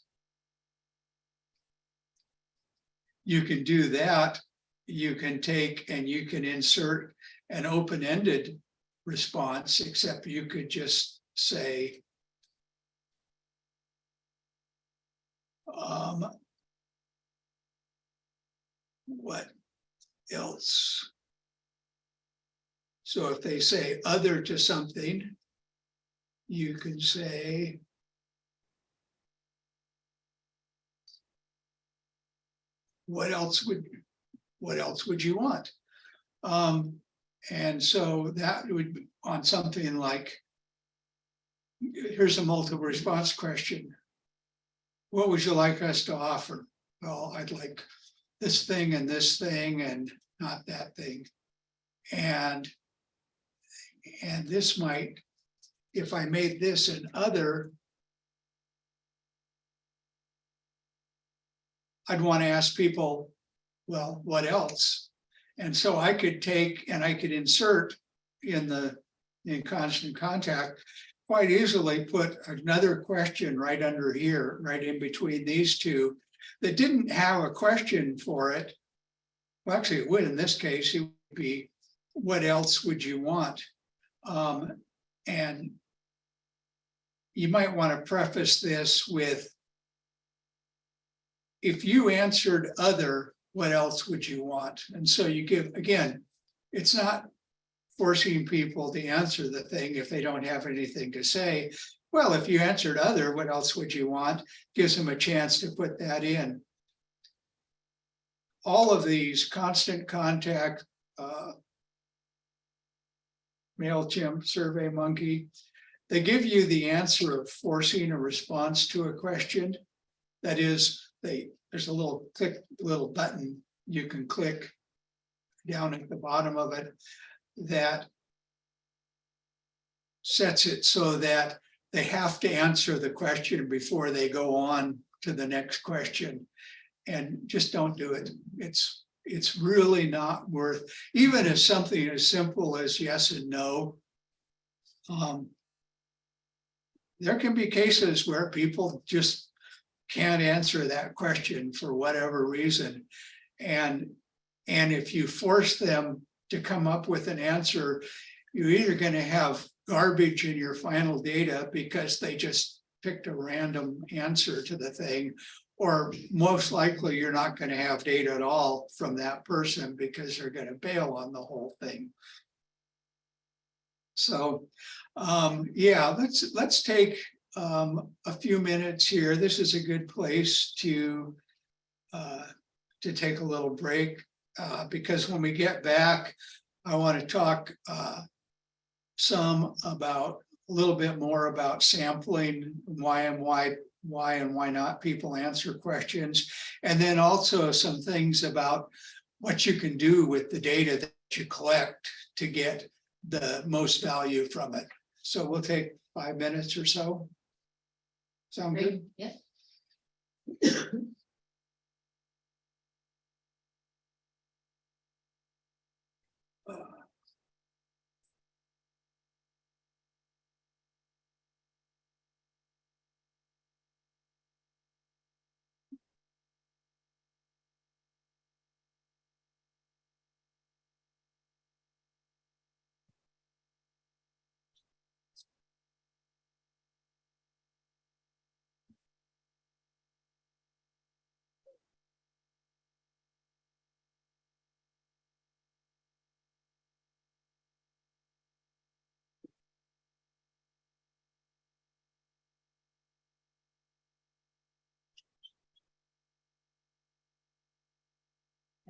You can do that. You can take and you can insert an open-ended response, except you could just say, what else? So if they say other to something, you can say, what else would you want? And so that would be on something like, here's a multiple response question. What would you like us to offer? Well, I'd like this thing and not that thing. And this might, if I made this an other, I'd want to ask people, well, what else? And so I could take and I could insert in constant contact, quite easily put another question right under here, right in between these two, that didn't have a question for it. Well, actually it would in this case, it would be, what else would you want? And you might want to preface this with, if you answered other, what else would you want? And so you give, again, it's not forcing people to answer the thing if they don't have anything to say. Well, if you answered other, what else would you want? Gives them a chance to put that in. All of these constant contact, MailChimp, SurveyMonkey, they give you the answer of forcing a response to a question. That is, there's a little button you can click down at the bottom of it that sets it so that they have to answer the question before they go on to the next question. And just don't do it. It's really not worth, even if something as simple as yes and no. There can be cases where people just can't answer that question for whatever reason. And if you force them to come up with an answer, you're either going to have garbage in your final data because they just picked a random answer to the thing, or most likely you're not going to have data at all from that person because they're going to bail on the whole thing. So, yeah, let's take a few minutes here. This is a good place to take a little break, because when we get back, I want to talk a little bit more about sampling, why and why not people answer questions. And then also some things about what you can do with the data that you collect to get the most value from it. So we'll take 5 minutes or so. Sound good? Yeah.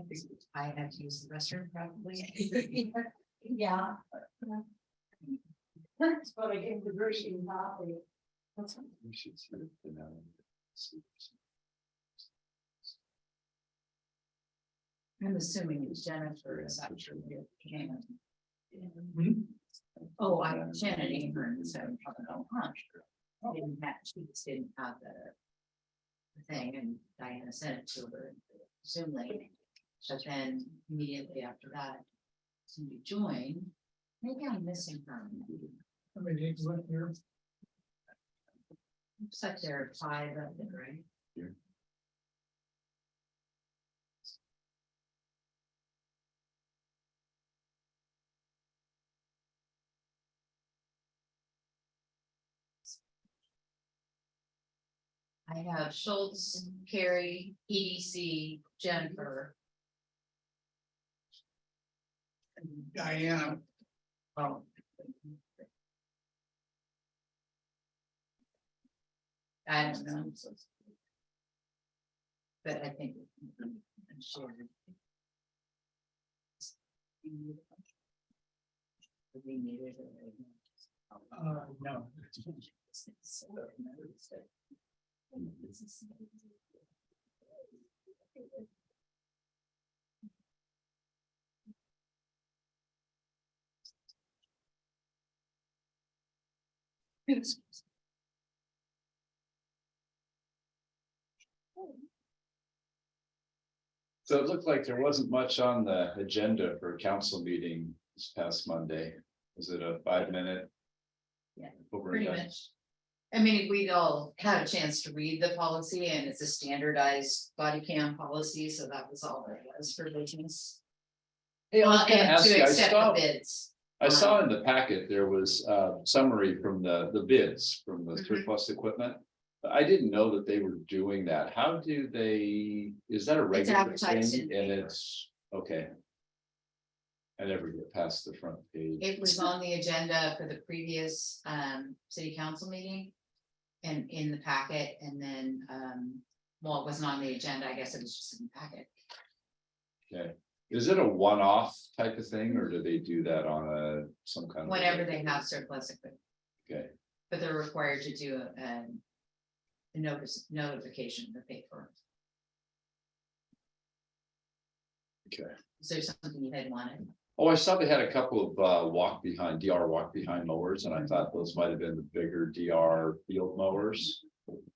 I think I have to use the restroom probably. Yeah. That's what I gave the drinking coffee. We should see it, you know, see. I'm assuming it's Jennifer is actually here. Oh, Shannon ain't her, so I don't know. I didn't match, she just didn't have the thing, and Diana sent it to her, Zoom link. But then immediately after that, somebody joined, maybe I'm missing her. How many names left here? Looks like there are 5 of them, right? Here. I have Schultz, Carrie, EDC, Jennifer. Diana. Oh. I don't know. But I think. I'm sure. We needed it right now. No. So it looked like there wasn't much on the agenda for a council meeting this past Monday. Was it a 5-minute? Yeah, Over pretty and done? much. I mean, we'd all had a chance to read the policy, and it's a standardized body cam policy, so that was all there was for business. Hey, I was gonna And ask to you, accept the bids. I saw in the packet, there was a summary from the bids from the Mhm. surplus equipment. But I didn't know that they were doing that. How do they, is that a It's regular advertised thing? in And paper. it's, okay. I never get past the front page. It was on the agenda for the previous city council meeting. And in the packet, and then well, it wasn't on the agenda, I guess it was just in the packet. Okay, is it a one-off type of thing, or do they do that on some kind of? Whenever they have surplus equipment, Okay, but they're required to do a notification to pay for it. okay. Is there something you had wanted? Oh, I saw they had a couple of DR walk behind mowers, and I thought those might have been the bigger DR field mowers.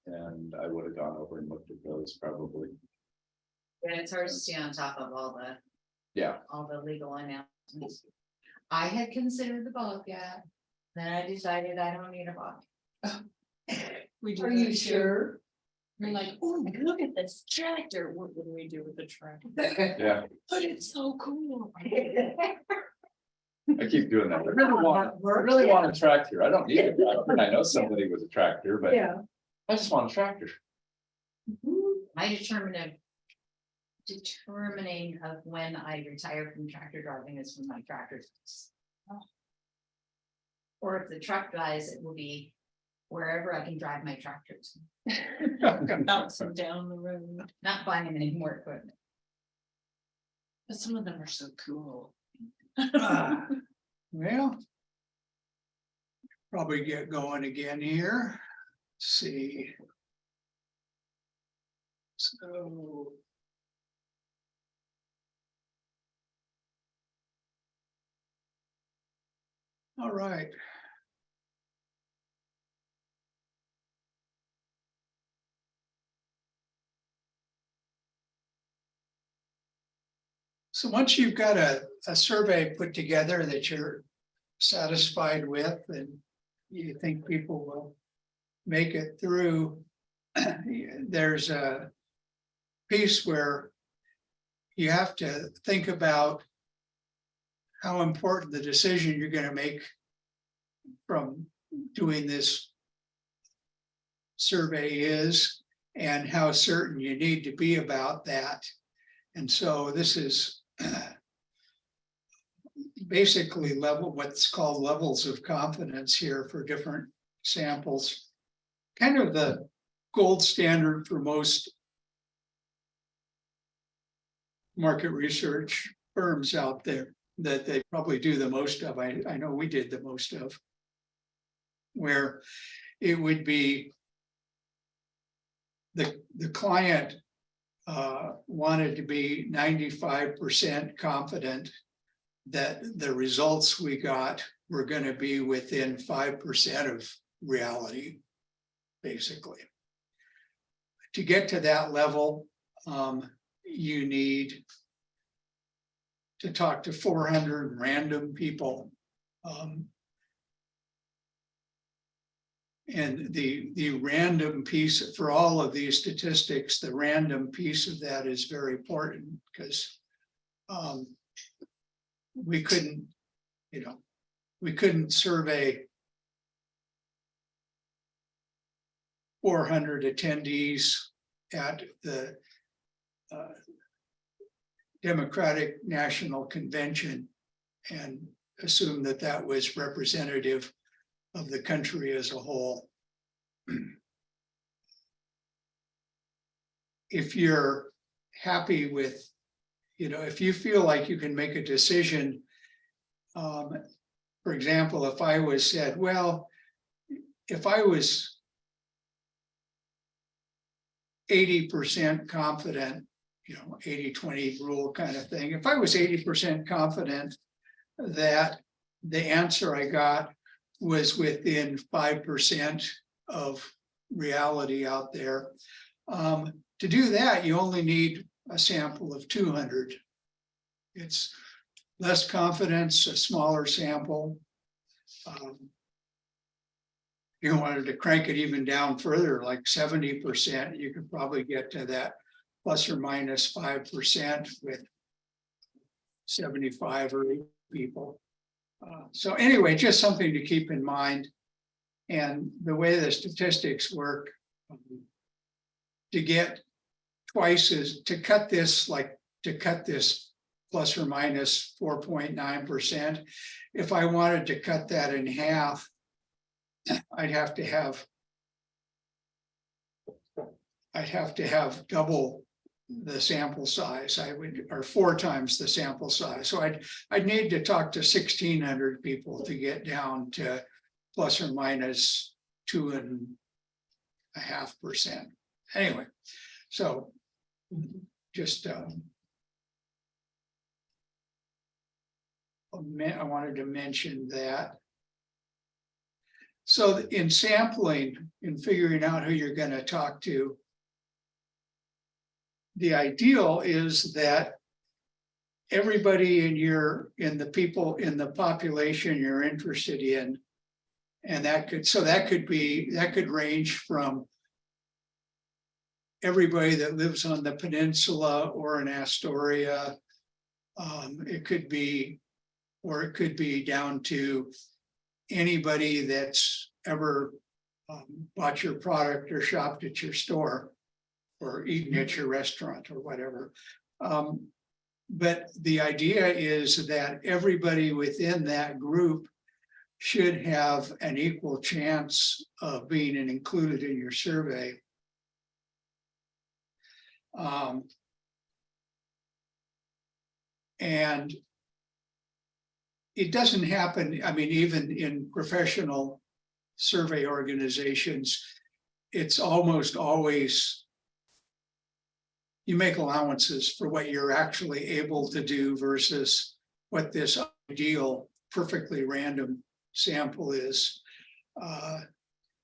And I would have gone over and looked at those probably. And it's hard to stay on top of all Yeah, the legal announcements. I had considered the Bobcat, then I decided I don't need a Bobcat. We do Are that you too. sure? We're like, oh, look at this tractor. What would we do with the tractor? yeah, But it's so cool. I keep doing that. I really want a tractor. I don't need a tractor. I know somebody with a tractor, but Yeah. I just want a tractor. My determining of when I retire from tractor driving is when my tractor. Or if the truck dies, it will be wherever I can drive my tractors, Bouncing down the road. not buying them any more equipment. But some of them are so cool. Ah, Well. Probably get going again here. Let's see. So. All right. So once you've got a survey put together that you're satisfied with and you think people will make it through, there's a piece where you have to think about how important the decision you're going to make from doing this survey is and how certain you need to be about that. And so this is basically what's called levels of confidence here for different samples. Kind of the gold standard for most market research firms out there that they probably do the most of. I know we did the most of, where it would be the client wanted to be 95% confident that the results we got were going to be within 5% of reality, basically. To get to that level, you need to talk to 400 random people. And the random piece for all of these statistics, the random piece of that is very important because we couldn't survey 400 attendees at the Democratic National Convention and assume that that was representative of the country as a whole. If you're happy with, if you feel like you can make a decision, for example, if I was said, well, if I was 80% confident, 80-20 rule kind of thing, if I was 80% confident that the answer I got was within 5% of reality out there. To do that, you only need a sample of 200. It's less confidence, a smaller sample. You wanted to crank it even down further, like 70%, you could probably get to that plus or minus 5% with 75 or 80 people. So anyway, just something to keep in mind. And the way the statistics work, to get to cut this plus or minus 4.9%. If I wanted to cut that in half, I'd have to have double the sample size. Or 4 times the sample size. So I'd need to talk to 1,600 people to get down to plus or minus 2.5%. Anyway, so just I wanted to mention that. So in sampling, in figuring out who you're going to talk to, the ideal is that everybody in the people in the population you're interested in, and that could range from everybody that lives on the peninsula or in Astoria. It could be down to anybody that's ever bought your product or shopped at your store or eaten at your restaurant or whatever. But the idea is that everybody within that group should have an equal chance of being included in your survey. And it doesn't happen, I mean, even in professional survey organizations, it's almost always you make allowances for what you're actually able to do versus what this ideal, perfectly random sample is.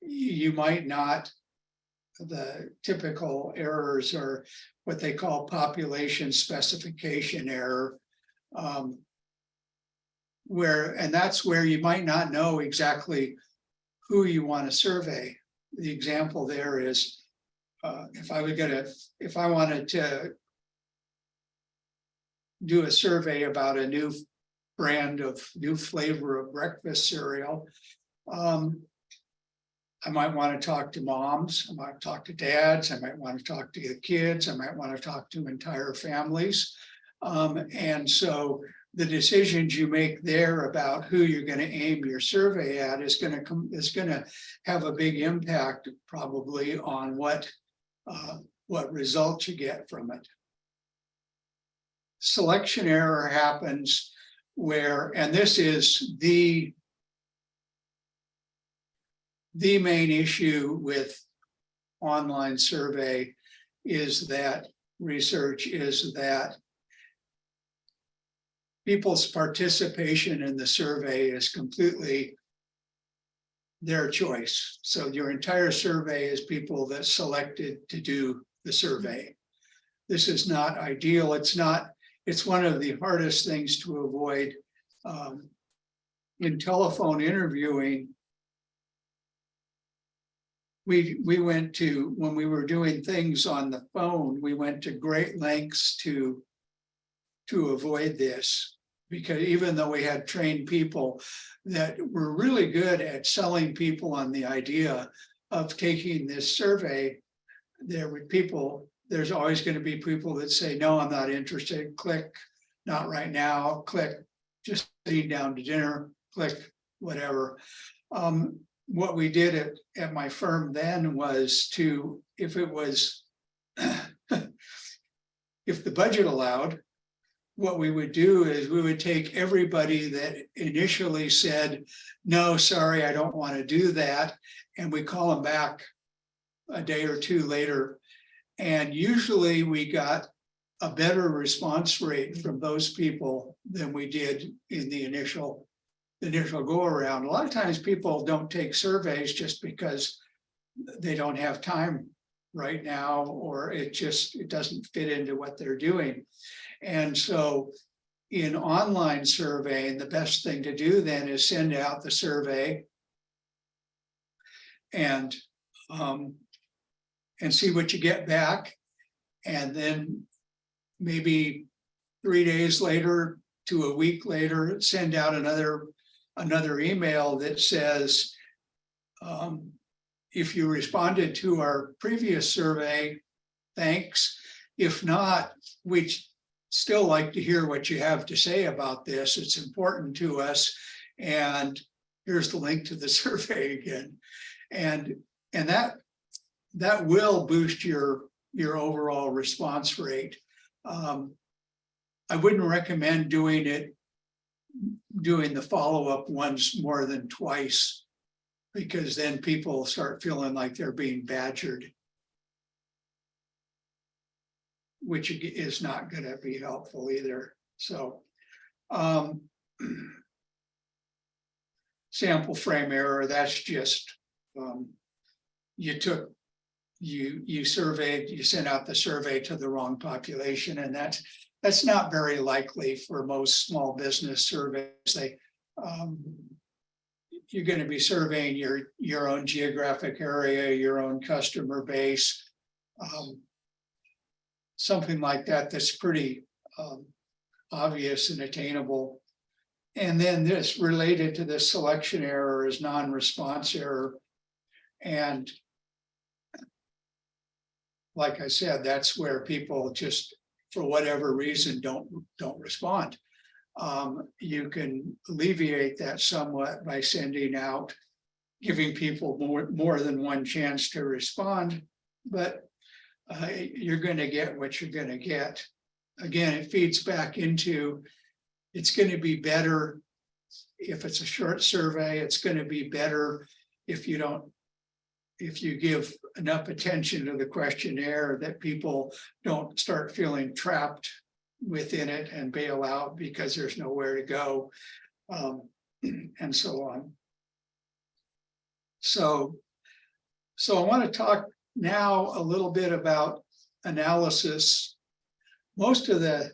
You might not, the typical errors are what they call population specification error. And that's where you might not know exactly who you want to survey. The example there is, if I wanted to do a survey about a new flavor of breakfast cereal, I might want to talk to moms, I might talk to dads, I might want to talk to the kids, I might want to talk to entire families. And so the decisions you make there about who you're going to aim your survey at is going to have a big impact probably on what results you get from it. Selection error happens where, and this is the main issue with online survey research is that people's participation in the survey is completely their choice. So your entire survey is people that selected to do the survey. This is not ideal. It's one of the hardest things to avoid. In telephone interviewing, we went to, when we were doing things on the phone, we went to great lengths to avoid this, because even though we had trained people that were really good at selling people on the idea of taking this survey, there's always going to be people that say, no, I'm not interested, click, not right now, click, just sitting down to dinner, click, whatever. What we did at my firm then was to, if the budget allowed, what we would do is we would take everybody that initially said, no, sorry, I don't want to do that. And we call them back a day or two later. And usually we got a better response rate from those people than we did in the initial go around. A lot of times people don't take surveys just because they don't have time right now, or it doesn't fit into what they're doing. And so in online surveying, the best thing to do then is send out the survey and see what you get back. And then maybe 3 days later to a week later, send out another email that says, if you responded to our previous survey, thanks. If not, we'd still like to hear what you have to say about this. It's important to us. And here's the link to the survey again. And that will boost your overall response rate. I wouldn't recommend doing the follow-up ones more than twice, because then people start feeling like they're being badgered, which is not going to be helpful either. So sample frame error, that's just you surveyed, you sent out the survey to the wrong population, and that's not very likely for most small business surveys. You're going to be surveying your own geographic area, your own customer base, something like that that's pretty obvious and attainable. And then this related to this selection error is non-response error. And like I said, that's where people just, for whatever reason, don't respond. You can alleviate that somewhat by sending out, giving people more than one chance to respond, but you're gonna get what you're gonna get. Again, it feeds back into, it's gonna be better if it's a short survey, it's gonna be better if you give enough attention to the questionnaire, that people don't start feeling trapped within it and bail out because there's nowhere to go, and so on. So I want to talk now a little bit about analysis. Most of the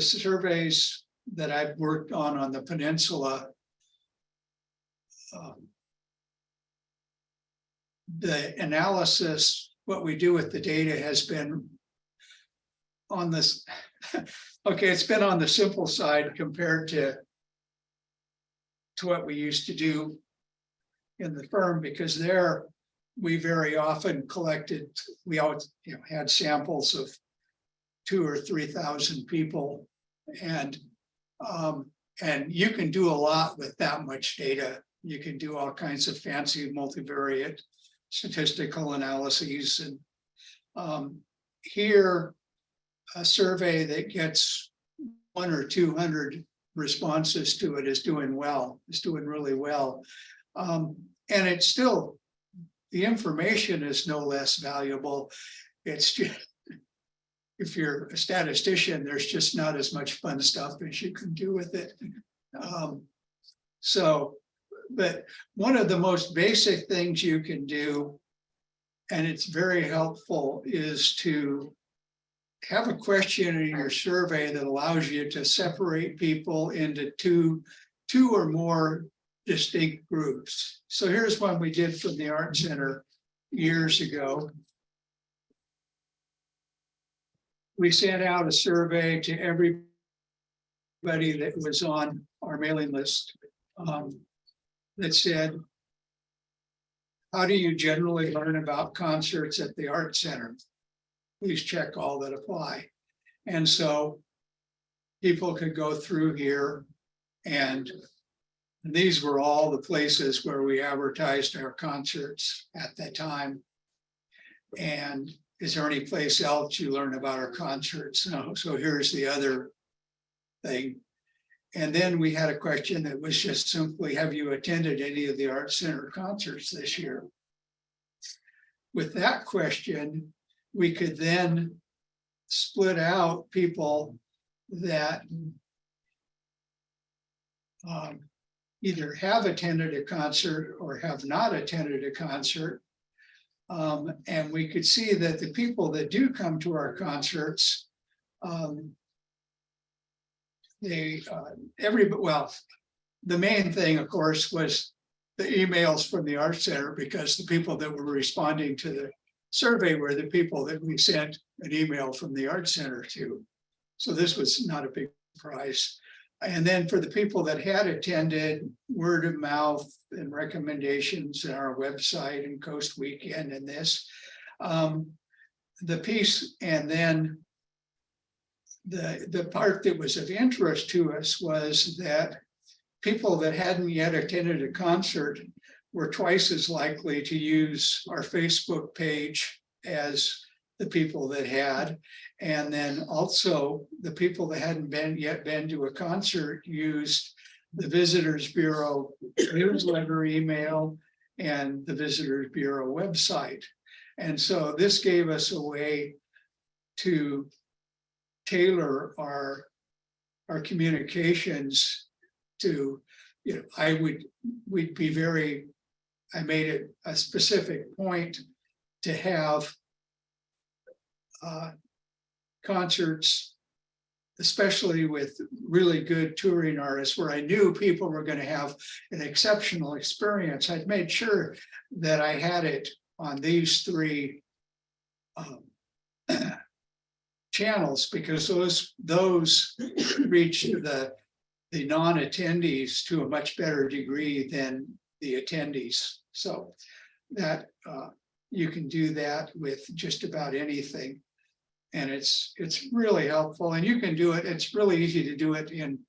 surveys that I've worked on the peninsula, the analysis, what we do with the data has been on this, okay, it's been on the simple side compared to what we used to do in the firm, because there we very often collected, we always had samples of 2,000 or 3,000 people, and you can do a lot with that much data. You can do all kinds of fancy multivariate statistical analyses, and here a survey that gets 100 or 200 responses to it is doing well. It's doing really well, and it's still, the information is no less valuable. It's just, if you're a statistician, there's just not as much fun stuff as you can do with it. But one of the most basic things you can do, and it's very helpful, is to have a question in your survey that allows you to separate people into two or more distinct groups. So here's one we did from the Art Center years ago. We sent out a survey to everybody that was on our mailing list, that said, how do you generally learn about concerts at the Art Center? Please check all that apply. And so people could go through here, and these were all the places where we advertised our concerts at that time. And is there any place else you learn about our concerts? No. So here's the other thing. And then we had a question that was just simply, have you attended any of the Art Center concerts this year? With that question, we could then split out people that either have attended a concert or have not attended a concert. And we could see that the people that do come to our concerts, well, the main thing, of course, was the emails from the Art Center, because the people that were responding to the survey were the people that we sent an email from the Art Center to. So this was not a big surprise. And then for the people that had attended, word of mouth and recommendations on our website and Coast Weekend and this, the piece, and then the part that was of interest to us was that people that hadn't yet attended a concert were twice as likely to use our Facebook page as the people that had. And then also the people that hadn't yet been to a concert used the Visitors Bureau newsletter email and the Visitors Bureau website. And so this gave us a way to tailor our communications to, I made it a specific point to have concerts, especially with really good touring artists, where I knew people were going to have an exceptional experience. I'd made sure that I had it on these three channels, because those reach the non-attendees to a much better degree than the attendees. So that you can do that with just about anything. And it's really helpful, and you can do it, it's really easy to do it in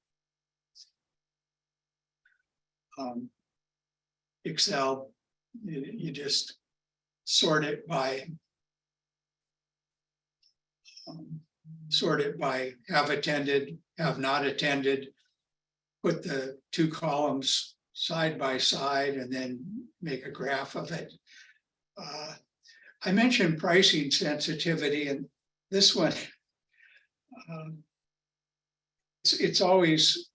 Excel. You just sort it by have attended, have not attended, put the two columns side by side, and then make a graph of it. I mentioned pricing sensitivity, and this one, it's always,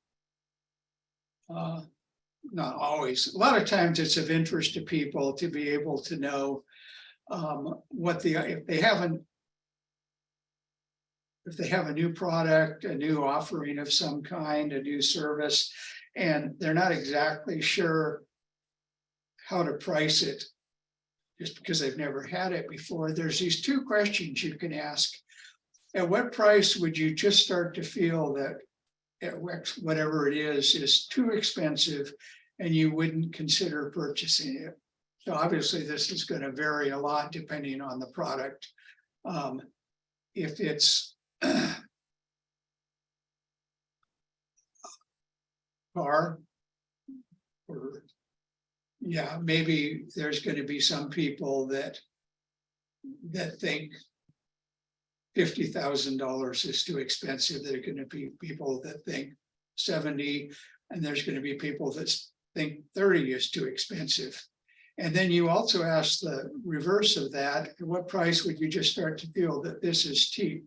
not always, a lot of times it's of interest to people to be able to know what if they have a new product, a new offering of some kind, a new service, and they're not exactly sure how to price it, just because they've never had it before. There's these two questions you can ask. At what price would you just start to feel that at whatever it is too expensive and you wouldn't consider purchasing it? So obviously this is going to vary a lot depending on the product. If it's car, or yeah, maybe there's going to be some people that think $50,000 is too expensive. There are going to be people that think 70, and there's going to be people that think 30 is too expensive. And then you also ask the reverse of that: at what price would you just start to feel that this is too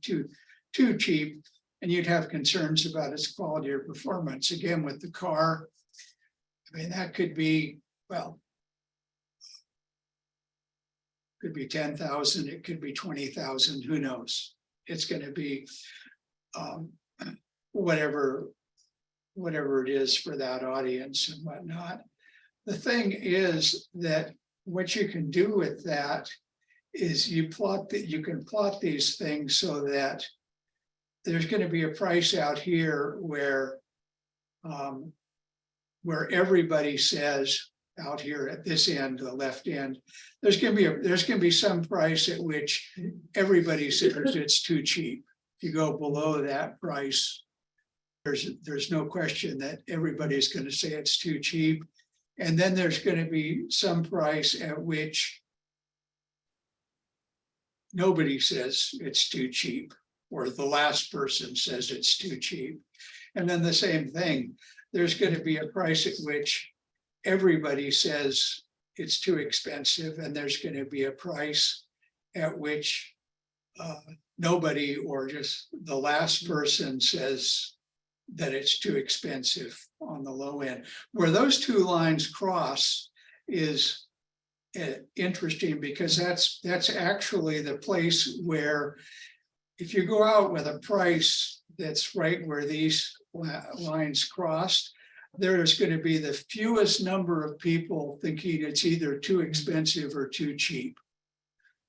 cheap, and you'd have concerns about its quality or performance? Again, with the car, I mean, that could be, well, could be 10,000, it could be 20,000, who knows? It's going to be whatever it is for that audience and whatnot. The thing is that what you can do with that is you can plot these things so that there's going to be a price out here where everybody says, out here at this end, the left end, there's going to be some price at which everybody says it's too cheap. If you go below that price, there's no question that everybody's going to say it's too cheap. And then there's going to be some price at which nobody says it's too cheap, or the last person says it's too cheap. And then the same thing, there's going to be a price at which everybody says it's too expensive, and there's going to be a price at which nobody, or just the last person, says that it's too expensive on the low end. Where those two lines cross is interesting, because that's actually the place where, if you go out with a price that's right where these lines crossed, there's going to be the fewest number of people thinking it's either too expensive or too cheap.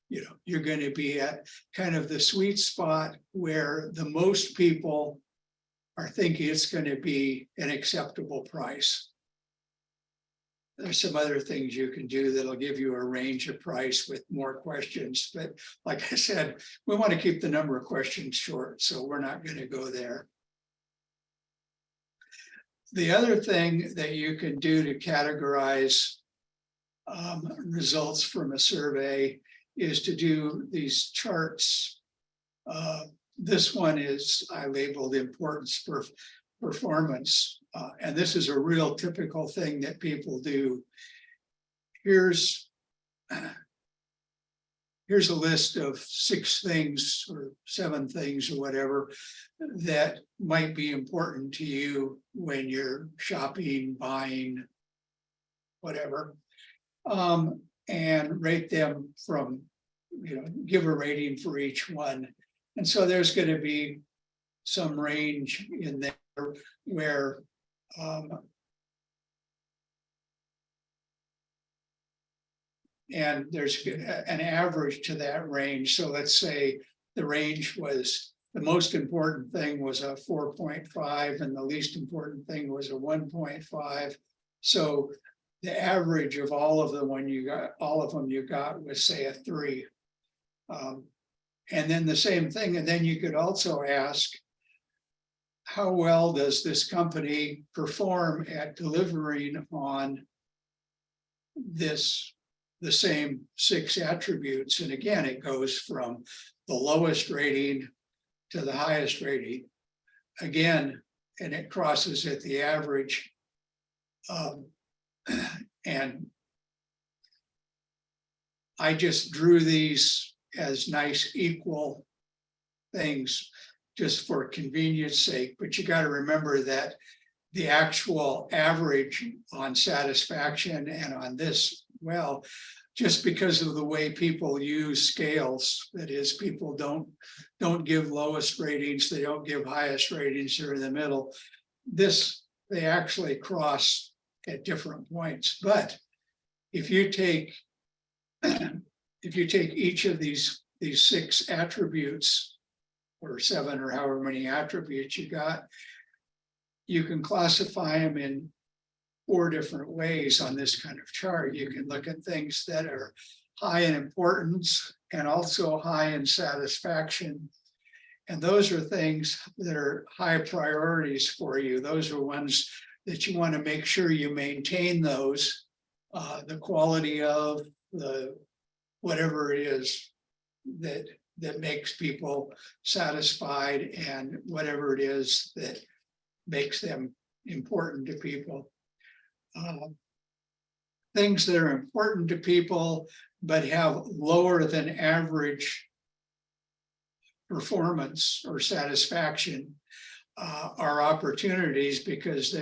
You know, you're going to be at kind of the sweet spot where the most people are thinking it's going to be an acceptable price. There's some other things you can do that'll give you a range of price with more questions, but like I said, we want to keep the number of questions short, so we're not going to go there. The other thing that you can do to categorize results from a survey is to do these charts. This one is, I labeled importance for performance. And this is a real typical thing that people do. Here's a list of 6 things or 7 things or whatever that might be important to you when you're shopping, buying, whatever. And rate them from, give a rating for each one. And so there's going to be some range in there where and there's an average to that range. So let's say the range was, the most important thing was a 4.5 and the least important thing was a 1.5. So the average of all of them, when you got all of them, you got was, say, a 3. And then the same thing, and then you could also ask, how well does this company perform at delivering on this, the same 6 attributes? And again, it goes from the lowest rating to the highest rating. Again, and it crosses at the average. And I just drew these as nice equal things just for convenience sake, but you got to remember that the actual average on satisfaction and on this, well, just because of the way people use scales, that is, people don't give lowest ratings, they don't give highest ratings, they're in the middle. This, they actually cross at different points. But if you take each of these 6 attributes, or 7, or however many attributes you got, you can classify them in 4 different ways on this kind of chart. You can look at things that are high in importance and also high in satisfaction. And those are things that are high priorities for you. Those are ones that you want to make sure you maintain those, the quality of the, whatever it is that makes people satisfied, and whatever it is that makes them important to people. Things that are important to people but have lower than average performance or satisfaction are opportunities, because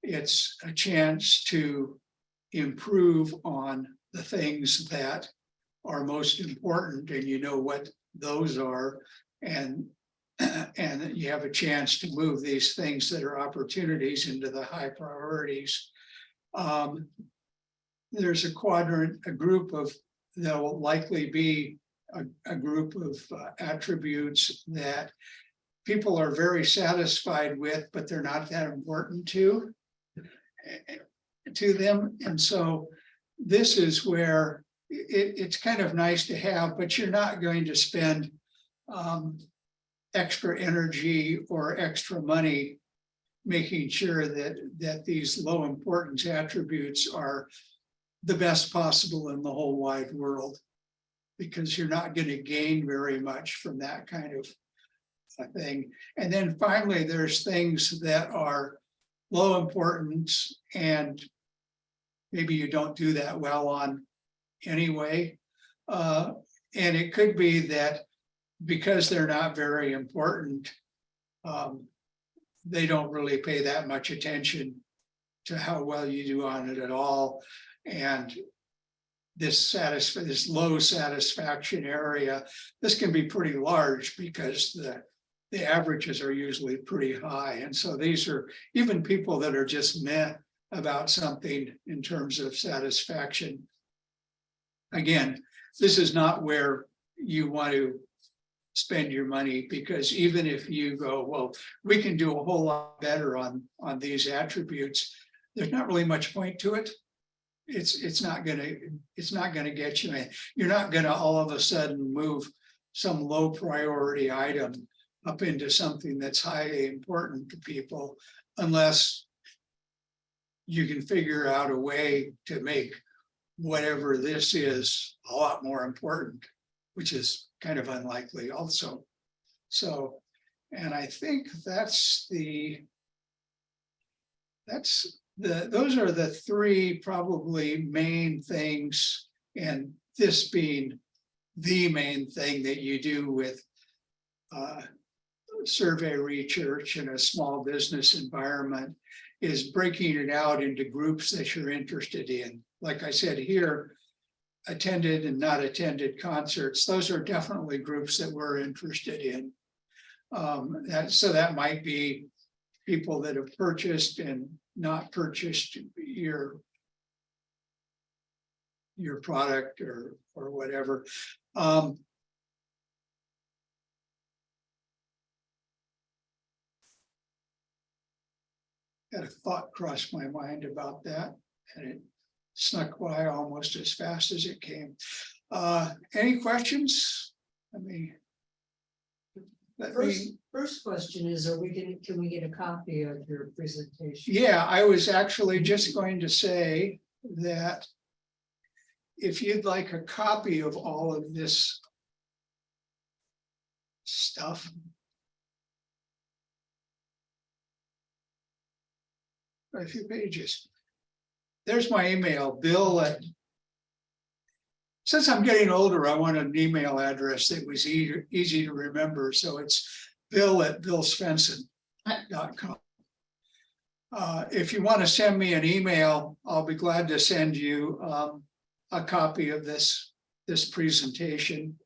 it's a chance to improve on the things that are most important, and you know what those are, and you have a chance to move these things that are opportunities into the high priorities. There's a quadrant, a group of, there will likely be a group of attributes that people are very satisfied with, but they're not that important to them. And so this is where it's kind of nice to have, but you're not going to spend extra energy or extra money making sure that these low importance attributes are the best possible in the whole wide world, because you're not going to gain very much from that kind of thing. And then finally, there's things that are low importance and maybe you don't do that well on anyway. And it could be that because they're not very important, they don't really pay that much attention to how well you do on it at all. And this low satisfaction area, this can be pretty large because the averages are usually pretty high. And so these are even people that are just meh about something in terms of satisfaction. Again, this is not where you want to spend your money, because even if you go, well, we can do a whole lot better on these attributes, there's not really much point to it. It's not gonna get you in. You're not gonna all of a sudden move some low priority item up into something that's highly important to people, unless you can figure out a way to make whatever this is a lot more important, which is kind of unlikely also. So, and I think those are the 3 probably main things, and this being the main thing that you do with survey research in a small business environment, is breaking it out into groups that you're interested in. Like I said here, attended and not attended concerts, those are definitely groups that we're interested in. So that might be people that have purchased and not purchased your product or whatever. Had a thought cross my mind about that, and it snuck by almost as fast as it came. Any questions? I mean, let First, me, first question is, can we get a copy of your presentation? yeah, I was actually just going to say that if you'd like a copy of all of this stuff, a few pages. There's my email, Bill at. Since I'm getting older, I want an email address that was easy to remember, so it's bill@billsvendsen.com. If you want to send me an email, I'll be glad to send you a copy of this presentation.